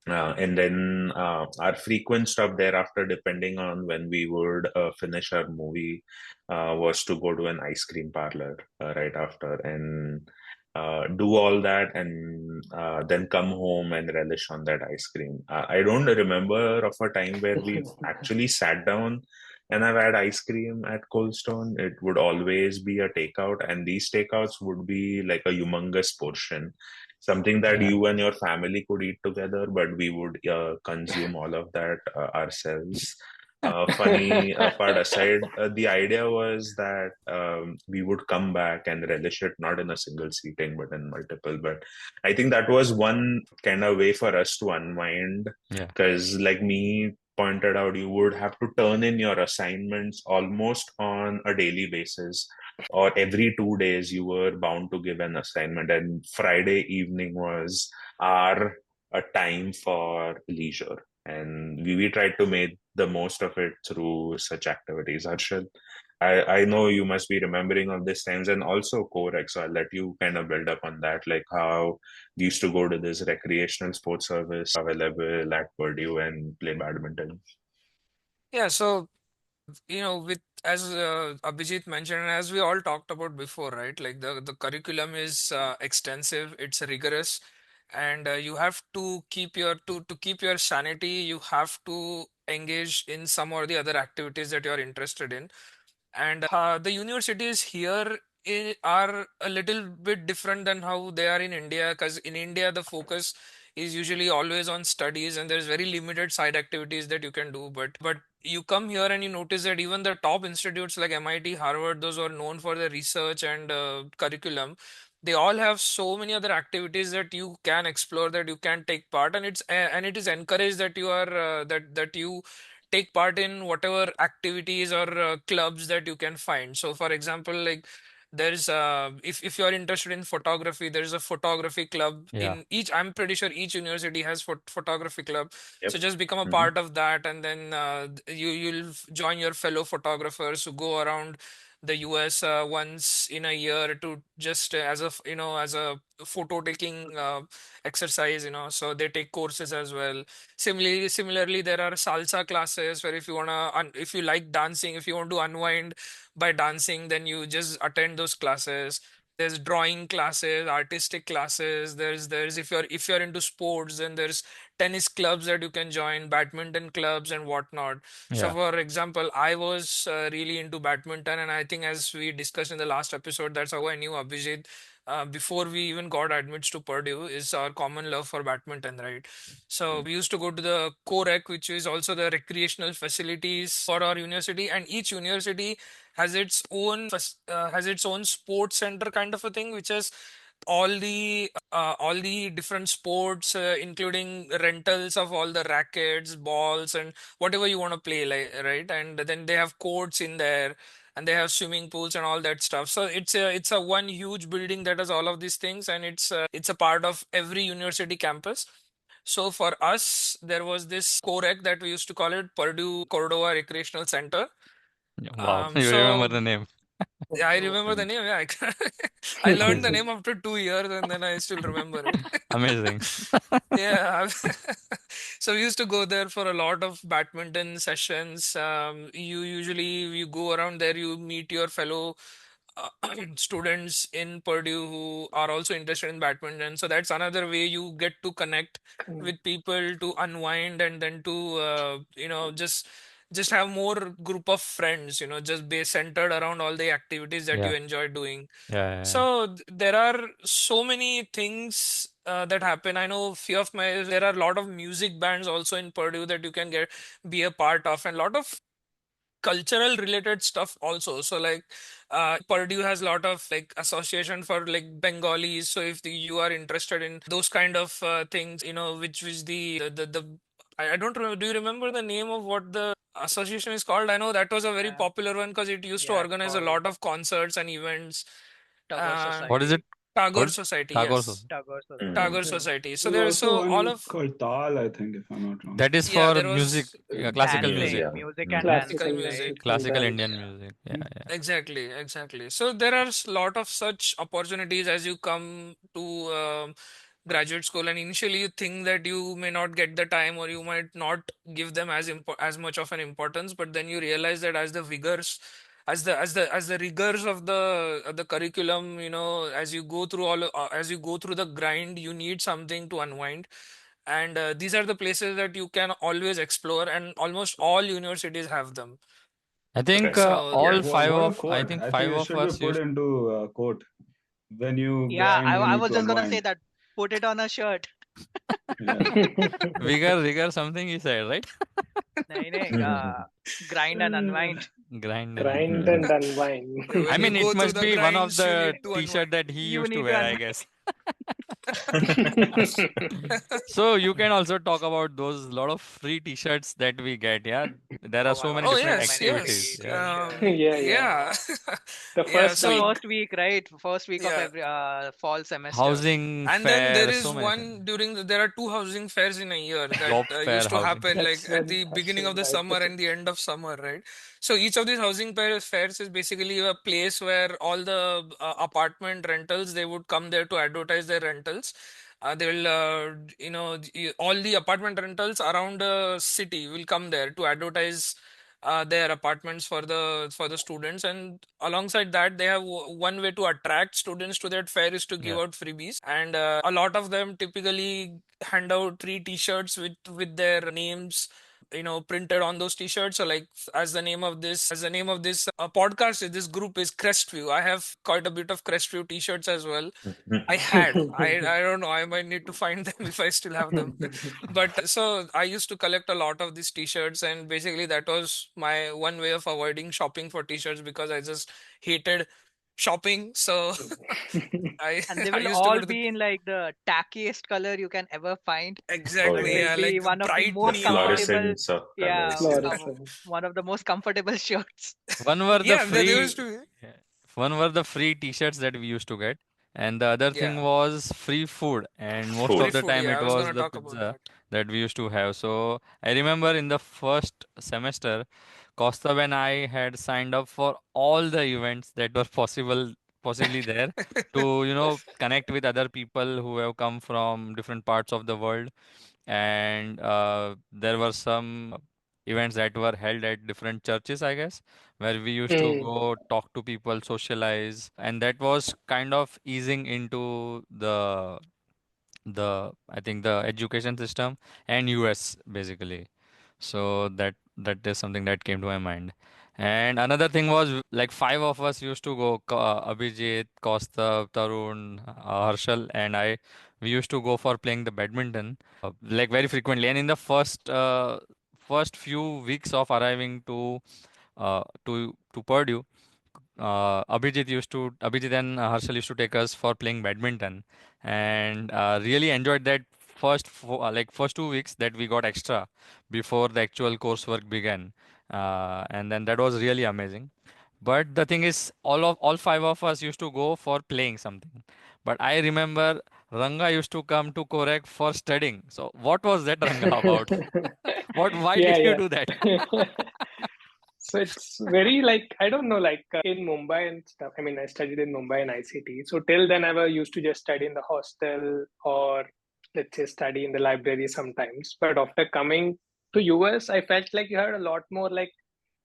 And then our frequent stop thereafter, depending on when we would finish our movie, was to go to an ice cream parlor right after and do all that and then come home and relish on that ice cream. I don't remember of a time where we've actually sat down and I've had ice cream at Cold Stone. It would always be a takeout, and these takeouts would be like a humongous portion, something that you and your family could eat together, but we would consume all of that ourselves. Funny part aside, the idea was that we would come back and relish it not in a single seating but in multiple. But I think that was one kind of way for us to unwind, because like me pointed out, you would have to turn in your assignments almost on a daily basis, or every 2 days you were bound to give an assignment, and Friday evening was our a time for leisure, and we tried to make the most of it through such activities. Harshad, I know you must be remembering of these times, and also Corec, so I'll let you kind of build up on that, like how we used to go to this recreational sports service available at Purdue and play badminton. Yeah, so with as Abhijit mentioned, and as we all talked about before, right? Like the curriculum is extensive, it's rigorous, and you have to keep to keep your sanity. You have to engage in some or the other activities that you're interested in. And the universities here are a little bit different than how they are in India, because in India, the focus is usually always on studies and there's very limited side activities that you can do. But you come here and you notice that even the top institutes like MIT, Harvard, those who are known for their research and curriculum, they all have so many other activities that you can explore, that you can take part, and it is encouraged that you are that you take part in whatever activities or clubs that you can find. So, for example, like there's if you're interested in photography, there's a photography club in each. I'm pretty sure each university has photography club. Yep. So just become a part of that, and then you'll join your fellow photographers who go around the US once in a year to just as a as a photo taking exercise. So they take courses as well. Similarly, there are salsa classes where if you if you like dancing, if you want to unwind by dancing, then you just attend those classes. There's drawing classes, artistic classes. There's if you're into sports, then there's tennis clubs that you can join, badminton clubs and whatnot. So, for example, I was really into badminton, and I think as we discussed in the last episode, that's how I knew Abhijit. Before we even got admits to Purdue, is our common love for badminton, right? So we used to go to the Courec, which is also the recreational facilities for our university, and each university has its own has its own sports center kind of a thing, which is all the different sports, including rentals of all the rackets, balls, and whatever you want to play, like, right? And then they have courts in there, and they have swimming pools and all that stuff. So it's a one huge building that has all of these things, and it's a part of every university campus. So for us, there was this COREC that we used to call it Purdue Cordova Recreational Center. Wow, you remember So the name. I remember the name. Yeah, I learned the name after 2 years, and then I still remember it. Amazing. Yeah. So we used to go there for a lot of badminton sessions. You go around there, you meet your fellow uh, students in Purdue who are also interested in badminton. So that's another way you get to connect with people, to unwind, and then to just have more group of friends. Just be centered around all the activities that you Yeah. enjoy doing. Yeah. So there are so many things that happen. I know few of my there are a lot of music bands also in Purdue that you can be a part of, and a lot of cultural related stuff also. So like Purdue has a lot of like association for like Bengalis. So if you are interested in those kind of things, which the I don't remember. Do you remember the name of what the association is called? I know that was a very Yeah, popular one because it used to yeah, it's organize a called lot of concerts and events. Tagore Uh, What is it Society. Tagore called? Society, Tagore yes. Society. Tagore Society. Mhm. Tagore Society. So There's there's also so all one of called Tal, I think, if I'm not wrong. That is yeah, for there music, was classical Music, music, Dancing, yeah. music and Mhm. classical dancing, Classical right? music. music and classical dance. Indian music. Yeah, yeah. Exactly, exactly. So there are lot of such opportunities as you come to graduate school, and initially you think that you may not get the time, or you might not give them as much of an importance, but then you realize that as the vigors, as the rigors of the curriculum, as you go through as you go through the grind, you need something to unwind, and these are the places that you can always explore, and almost all universities have them. I think Correct. So Yeah. What a I quote. think I think five it of should be us put used. into a quote. When you Yeah, grind, you I need was to just gonna say unwind. that. Put it on a shirt. Yeah. Rigor, something he said, right? Nahi, nahi, Mhm. grind and unwind. Grind and Grind unwind. and Mhm. unwind. yeah, I when you mean, it go through must the be one of grinds, you the need to t-shirt unwind. that he You used to need to wear, I unwind. guess. So you can also talk about those lot of free t-shirts that we get. Yeah, there are Oh, so I many got Oh different so yes, many activities. free yes. Yeah. t-shirts. Yeah, yeah. Yeah. The Yeah. first The So week. first week, right? First week of yeah. every fall semester. Housing And then there fair, so is many things. one there are two housing fairs in a year that Job fair, used to housing. happen like That's at an the beginning of the absolute summer right. and the end of summer, right? So each of these fairs is basically a place where all the apartment rentals, they would come there to advertise their rentals. They will, all the apartment rentals around the city will come there to advertise their apartments for the students, and alongside that they have one way to attract students to that fair is to give Yeah. out freebies, and a lot of them typically hand out free t-shirts with their names printed on those t-shirts. So like as the name of this podcast is, this group is Crestview. I have quite a bit of Crestview t-shirts as well. I don't know, I might need to find them if I still have them. But so I used to collect a lot of these t-shirts, and basically that was my one way of avoiding shopping for t-shirts because I just hated shopping. So I And they I will used to go all to the be in like the tackiest color you can ever find. Oh, But exactly, yeah. they'll yeah, be like one of the bright The most neon. comfortable, fluorescence of yeah, colors. Yeah. Fluorescence. one of the most comfortable shirts. One were the Yeah, there used free, to be. yeah, one were the free t-shirts that we used to get, and the other thing Yeah, was free food. And most free of Food. the food. time Yeah, it I was was gonna the talk about pizza that. that we used to have. So I remember in the first semester, Costa and I had signed up for all the events that were possibly there to, connect with other people who have come from different parts of the world. And there were some events that were held at different churches, I guess, where we used to Mm. go talk to people, socialize, and that was kind of easing into the I think the education system and US basically. So that is something that came to my mind. And another thing was like five of us used to go, Abhijit, Costa, Tarun, Harshal, and I. We used to go for playing the badminton, like very frequently. And in the first few weeks of arriving to Purdue, Abhijit and Harshal used to take us for playing badminton, and really enjoyed that first 2 weeks that we got extra before the actual coursework began, and then that was really amazing. But the thing is, all five of us used to go for playing something. But I remember Ranga used to come to Korek for studying. So what was that Ranga about? Why Yeah, did you yeah. do that? So it's very like, I don't know, like in Mumbai and stuff. I mean, I studied in Mumbai and ICT. So till then, I was used to just study in the hostel or let's say, study in the library sometimes. But after coming to US, I felt like you had a lot more like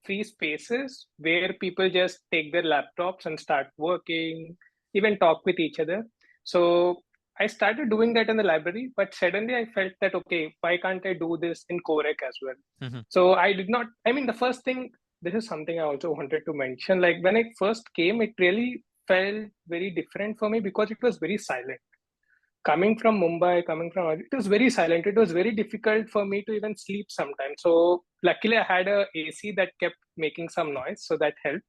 free spaces where people just take their laptops and start working, even talk with each other. So I started doing that in the library, but suddenly I felt that, okay, why can't I do this in Coursework as well? So I did not, I mean, the first thing, this is something I also wanted to mention. Like when I first came, it really felt very different for me because it was very silent. Coming from Mumbai, it was very silent. It was very difficult for me to even sleep sometimes. So luckily I had a AC that kept making some noise, so that helped.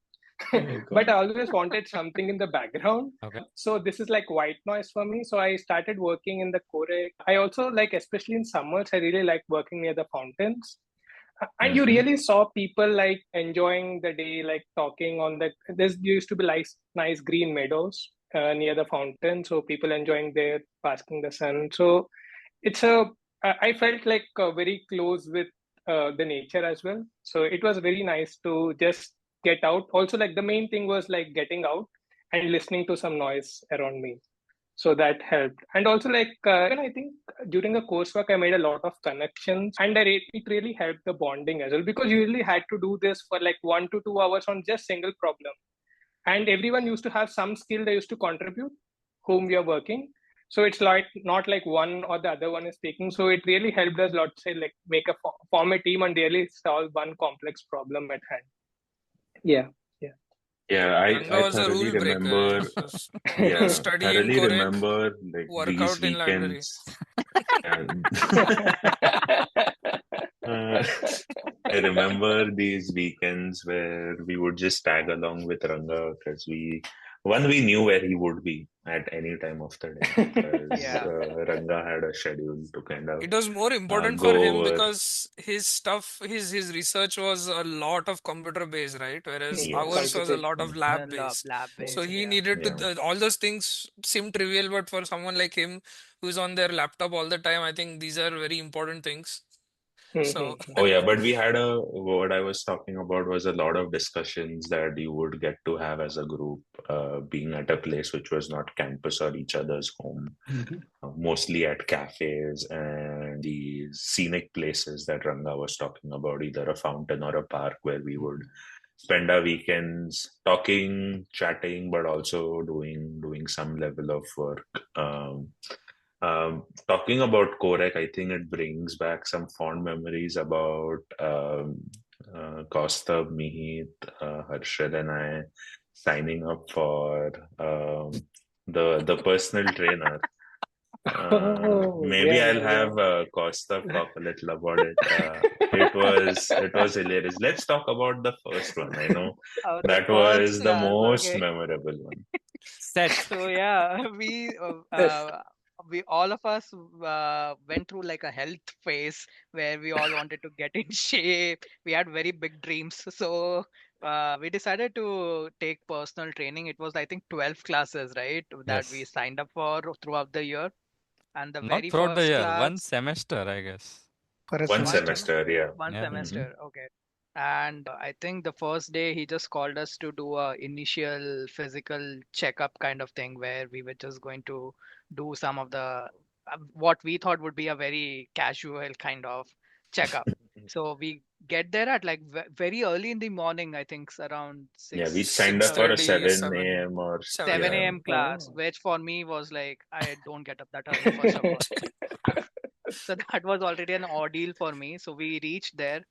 But I always wanted something in the background. Okay. So this is like white noise for me. So I started working in the Core. I also like, especially in summers, I really like working near the fountains. And you really saw people like enjoying the day, like talking on the, there used to be like nice green meadows near the fountain. So people enjoying there, basking the sun. So it's I felt like very close with the nature as well. So it was very nice to just get out. Also, like the main thing was like getting out and listening to some noise around me. So that helped. And also like, and I think during the coursework, I made a lot of connections and it really helped the bonding as well, because you really had to do this for like 1 to 2 hours on just single problem. And everyone used to have some skill they used to contribute, whom we are working. So it's like not like one or the other one is speaking. So it really helped us, let's say, like make form a team and really solve one complex problem at hand. Yeah. Yeah, Ranga I was a thoroughly rule breaker. remember. Yeah, study in Thoroughly Coursework, remember like work these out in library. weekends. I remember these weekends where we would just tag along with Ranga because we knew where he would be at any time of the day because Yeah. Ranga had a schedule to kind of It was more important go for him over. because his stuff, his research was a lot of computer based, right? Whereas Yes. ours was a lot of lab Lab based. based. So he Yeah. needed Yeah. to, all those things seem trivial, but for someone like him who's on their laptop all the time, I think these are very important things. So Oh yeah, but we had what I was talking about was a lot of discussions that you would get to have as a group, being at a place which was not campus or each other's home, mostly at cafes and the scenic places that Ranga was talking about, either a fountain or a park where we would spend our weekends talking, chatting, but also doing some level of work. Talking about Korek, I think it brings back some fond memories about Kaustav, Mihit, Harshad, and I signing up for the personal trainer. Maybe I'll have Kaustav talk a little about it. It was hilarious. Let's talk about the first one. I know that was the most memorable one. Set. So yeah, we all of us went through like a health phase where we all wanted to get in shape. We had very big dreams. So we decided to take personal training. It was, I think, 12 classes, right? That we Yes. signed up for throughout the year. And the Not very throughout the first year, class, one semester, I guess. For a One one semester. semester, yeah. one Yeah. semester, okay. And I think the first day he just called us to do a initial physical checkup kind of thing where we were just going to do some of the what we thought would be a very casual kind of checkup. So we get there at like very early in the morning, I think around Yeah, we 6, signed up for a 6:30, 7 a.m. or 7 7 yeah. a.m. class, which for me was like, I don't get up that early, first of all. So that was already an ordeal for me. So we reached there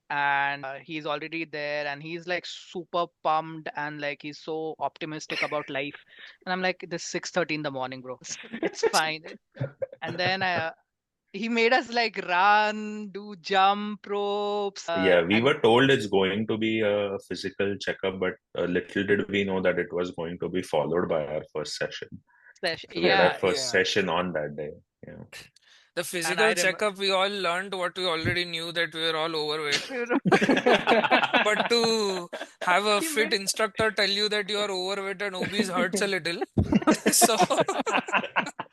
and he's already there and he's like super pumped and like he's so optimistic about life. And I'm like, this 6:30 in the morning, bro. It's fine. And then he made us like run, do jump ropes. Yeah, we And were told it's going to be a physical checkup, but little did we know that it was going to be followed by our first session. So we had our yeah, first Yeah. session on that day. Yeah. The and physical I checkup, we all learned what we already knew, that we were all overweight. But to have a He fit made- instructor tell you that you are overweight and obese hurts a little. So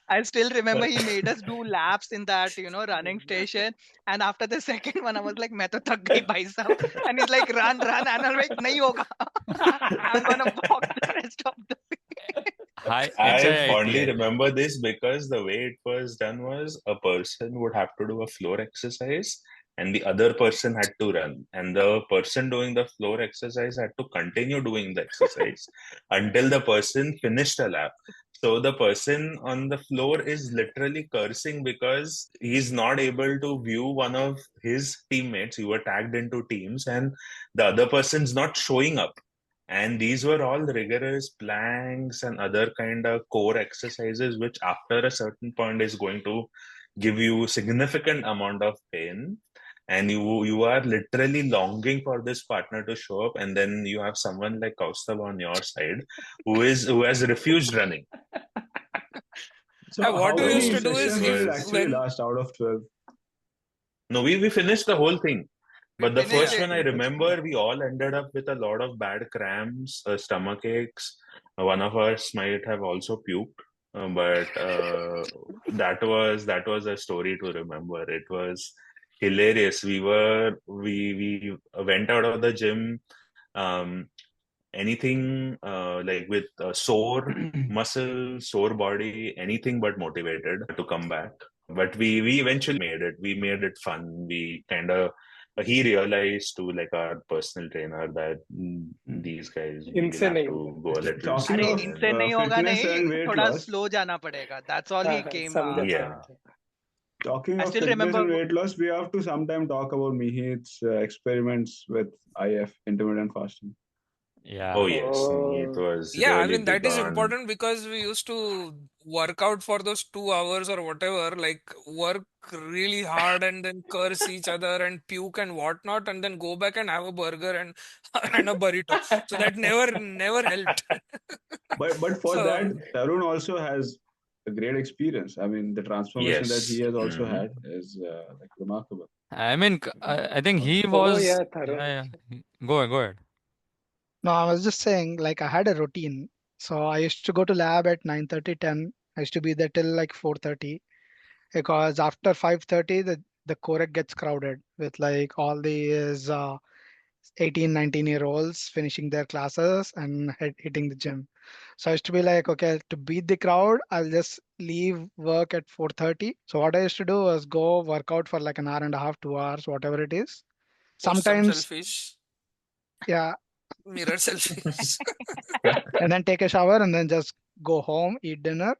I still remember he made us do laps in that, running station. And after the second one, I was like, "मैं तो थक गई भाई साहब." And he's like, "Run, run." And I'm like, "नहीं होगा." I'm gonna walk the rest of the way. I fondly HIITA. remember this because the way it was done was a person would have to do a floor exercise and the other person had to run. And the person doing the floor exercise had to continue doing the exercise until the person finished a lap. So the person on the floor is literally cursing because he's not able to view one of his teammates. You were tagged into teams and the other person's not showing up. And these were all rigorous planks and other kind of core exercises, which after a certain point is going to give you significant amount of pain. And you are literally longing for this partner to show up, and then you have someone like Kaustav on your side who has refused running. So What how we So used many to do is sessions it did it if was actually when last out of 12? no, we finished the whole thing. we But the finished first it, one, I remember we all ended up with a lot of bad cramps, stomach aches. One of us might have also puked, but that was a story to remember. It was hilarious. We went out of the gym, um, anything like with sore muscle, sore body, anything but motivated to come back. But we eventually made it. We made it fun. We kind of he realized to like our personal trainer that these guys we will इनसे have नहीं to go a होगा. little Talking अरे slow. of इनसे And नहीं होगा fitness नहीं, and weight थोड़ा loss, slow जाना पड़ेगा. That's all he हाँ, came. समझा yeah, समझा. talking I of still fitness remember. and weight loss, we have to sometime talk about Mihit's experiments with IF, intermittent fasting. Yeah. oh yes, it Oh, was yeah, I really mean that big is on. important because we used to work out for those 2 hours or whatever, like work really hard and then curse each other and puke and whatnot, and then go back and have a burger and and a burrito. So that never helped. But for So that, Tarun also has a great experience. I mean, the transformation that he Yes. has also Mhm. had is like remarkable. I mean, I think he oh was. yeah, Yeah, Tarun. yeah. Go ahead, go ahead. No, I was just saying, like I had a routine. So I used to go to lab at 9:30, 10. I used to be there till like 4:30 because after 5:30 the Coursework gets crowded with like all these 18, 19-year-olds finishing their classes and hitting the gym. So I used to be like, okay, to beat the crowd, I'll just leave work at 4:30. So what I used to do was go work out for like an hour and a half, 2 hours, whatever it is. post some Sometimes, selfies, yeah, mirror selfies. and then take a shower and then just go home, eat dinner,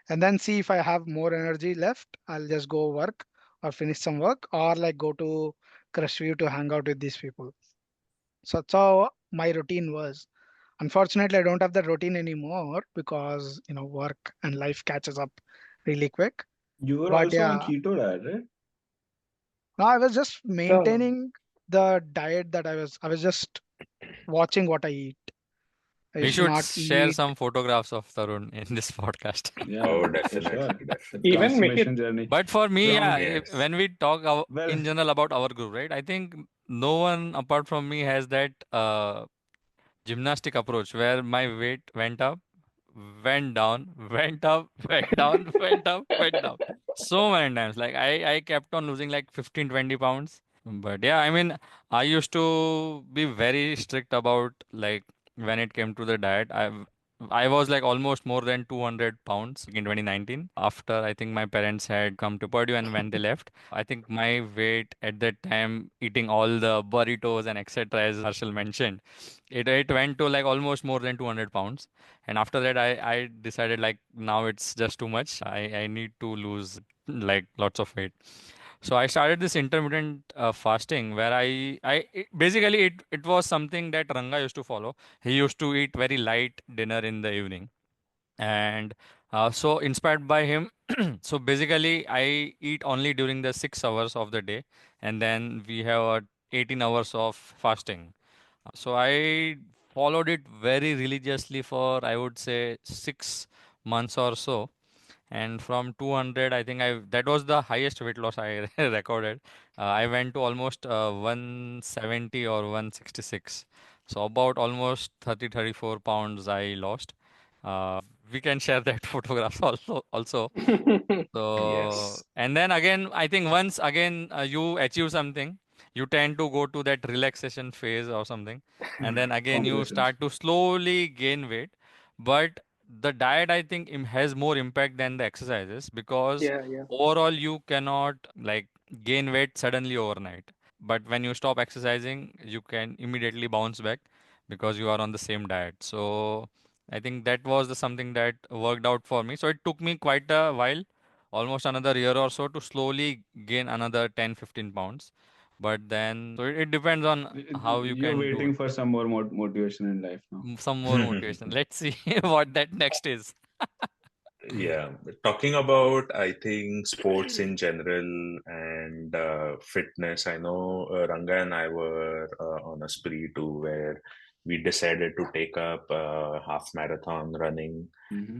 and then see if I have more energy left. I'll just go work or finish some work or like go to Crestview to hang out with these people. So that's how my routine was. Unfortunately, I don't have that routine anymore because work and life catches up really quick. You were But also on yeah, keto diet, right? no, I was just No, no. maintaining the diet that I was just watching what I eat. I We used to should not share eat. some photographs of Tarun in this podcast. Yeah, Oh, for sure. definitely, The definitely. Even Mihit. transformation journey. But for me, From yeah, Yes. when we talk well, in general about our group, right? I think no one apart from me has that gymnastic approach where my weight went up, went down, went up, went down, went up, went down. So many times. Like I kept on losing like 15, 20 pounds. But yeah, I mean, I used to be very strict about like when it came to the diet. I was like almost more than 200 pounds in 2019. After I think my parents had come to Purdue and when they left, I think my weight at that time, eating all the burritos and etc., as Harshal mentioned, it went to like almost more than 200 pounds. And after that, I decided like now it's just too much. I need to lose like lots of weight. So I started this intermittent fasting where basically it was something that Ranga used to follow. He used to eat very light dinner in the evening, and so inspired by him, so basically I eat only during the 6 hours of the day, and then we have 18 hours of fasting. So I followed it very religiously for I would say 6 months or so, and from 200 I think I that was the highest weight loss I recorded. I went to almost 170 or 166, so about almost 30-34 pounds I lost. We can share that photograph also. So Yes. and then again I think once again you achieve something, you tend to go to that relaxation phase or something, and then again you complacence. start to slowly gain weight. But the diet I think has more impact than the exercises, because Yeah, yeah. overall you cannot like gain weight suddenly overnight. But when you stop exercising, you can immediately bounce back because you are on the same diet. So I think that was the something that worked out for me. So it took me quite a while, almost another year or so, to slowly gain another 10-15 pounds. But then, so it depends on how you You're can do it. waiting for some more motivation in life now. Some more motivation. Let's see what that next is. Yeah, talking about, I think, sports in general and fitness. I know Ranga and I were on a spree too, where we decided to take up half marathon running,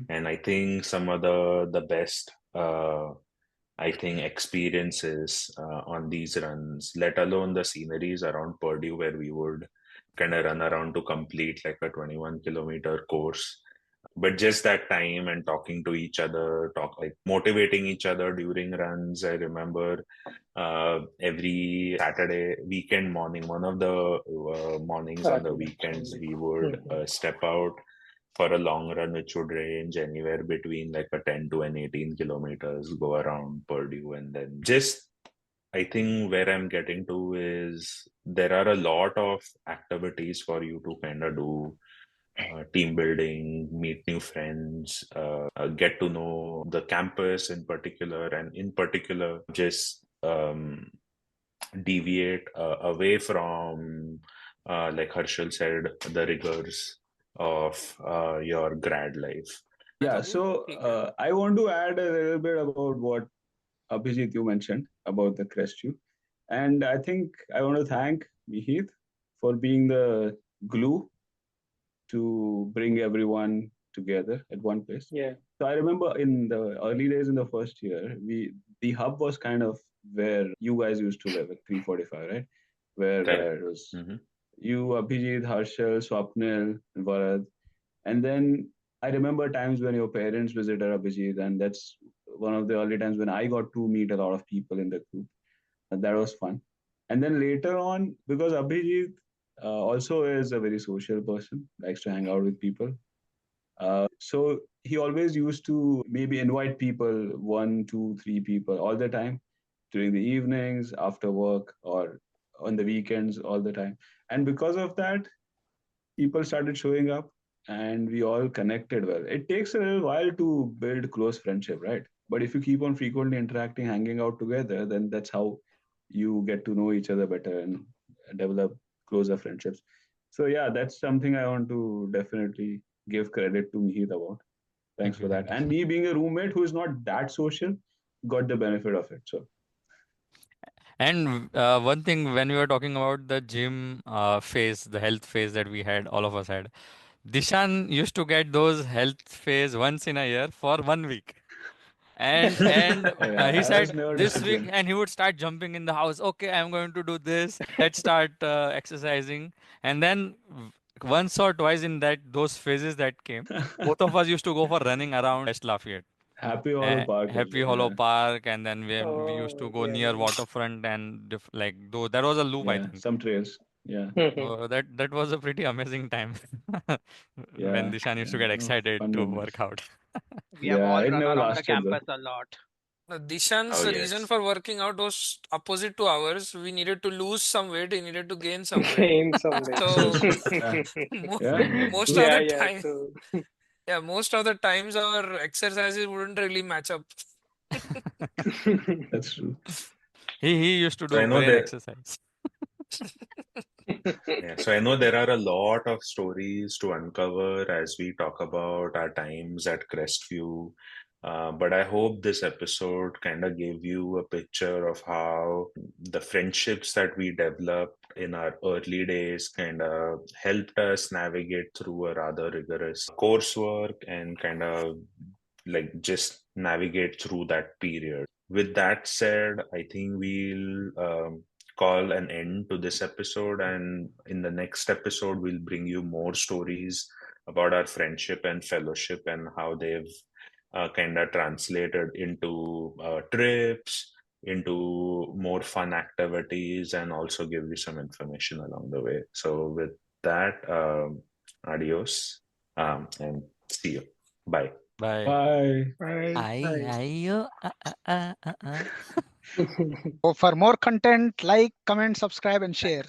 and I think some of the best, I think, experiences on these runs, let alone the sceneries around Purdue, where we would kind of run around to complete like a 21-kilometer course. But just that time and talking to each other, motivating each other during runs. I remember every Saturday weekend morning, one of the mornings on the weekends, we would step out for a long run, which would range anywhere between like a 10 to an 18 kilometers, go around Purdue. And then just, I think where I'm getting to is there are a lot of activities for you to kind of do, team building, meet new friends, get to know the campus in particular, and in particular, just deviate away from, like Harshal said, the rigors of your grad life. Yeah, so I want to add a little bit about what Abhijit you mentioned about the Crestview. And I think I want to thank Mihit for being the glue to bring everyone together at one place. Yeah. So I remember in the early days in the first year, the hub was kind of where you guys used to live at 345, right? Where it was you, Abhijit, Harshal, Swapnil, and Varad. And then I remember times when your parents visited Abhijit, and that's one of the early times when I got to meet a lot of people in the group. That was fun. And then later on, because Abhijit also is a very social person, likes to hang out with people. So he always used to maybe invite people, one, two, three people all the time during the evenings, after work, or on the weekends all the time. And because of that, people started showing up and we all connected well. It takes a little while to build close friendship, right? But if you keep on frequently interacting, hanging out together, then that's how you get to know each other better and develop closer friendships. So yeah, that's something I want to definitely give credit to Mihit about. Thanks for that. And me being a roommate who is not that social, got the benefit of it. So And one thing, when we were talking about the gym phase, the health phase that we had, all of us had, Dishan used to get those health phase once in a year for 1 week. And he said this week, and he would start jumping in the house. Okay, I'm going to do this. Let's start exercising. And then once or twice in those phases that came, both of us used to go for running around West Lafayette. Happy Hollow Park. Happy Hollow Park, and then we used to go near waterfront and like though that was a loop, I think. Some trails. Yeah. So that was a pretty amazing time when Dishan used to get excited to work out. We have all run around the campus a lot. Dishan's reason for working out was opposite to ours. We needed to lose some weight. He needed to gain some weight. Gain some weight. So most of the time, most of the times our exercises wouldn't really match up. That's true. He used to do brain exercise. Yeah, so I know there are a lot of stories to uncover as we talk about our times at Crestview. But I hope this episode kind of gave you a picture of how the friendships that we developed in our early days kind of helped us navigate through a rather rigorous coursework and kind of like just navigate through that period. With that said, I think we'll call an end to this episode, and in the next episode we'll bring you more stories about our friendship and fellowship and how they've kind of translated into trips, into more fun activities, and also give you some information along the way. So with that, adios, and see you. Bye. Bye. Bye. So for more content, like, comment, subscribe, and share.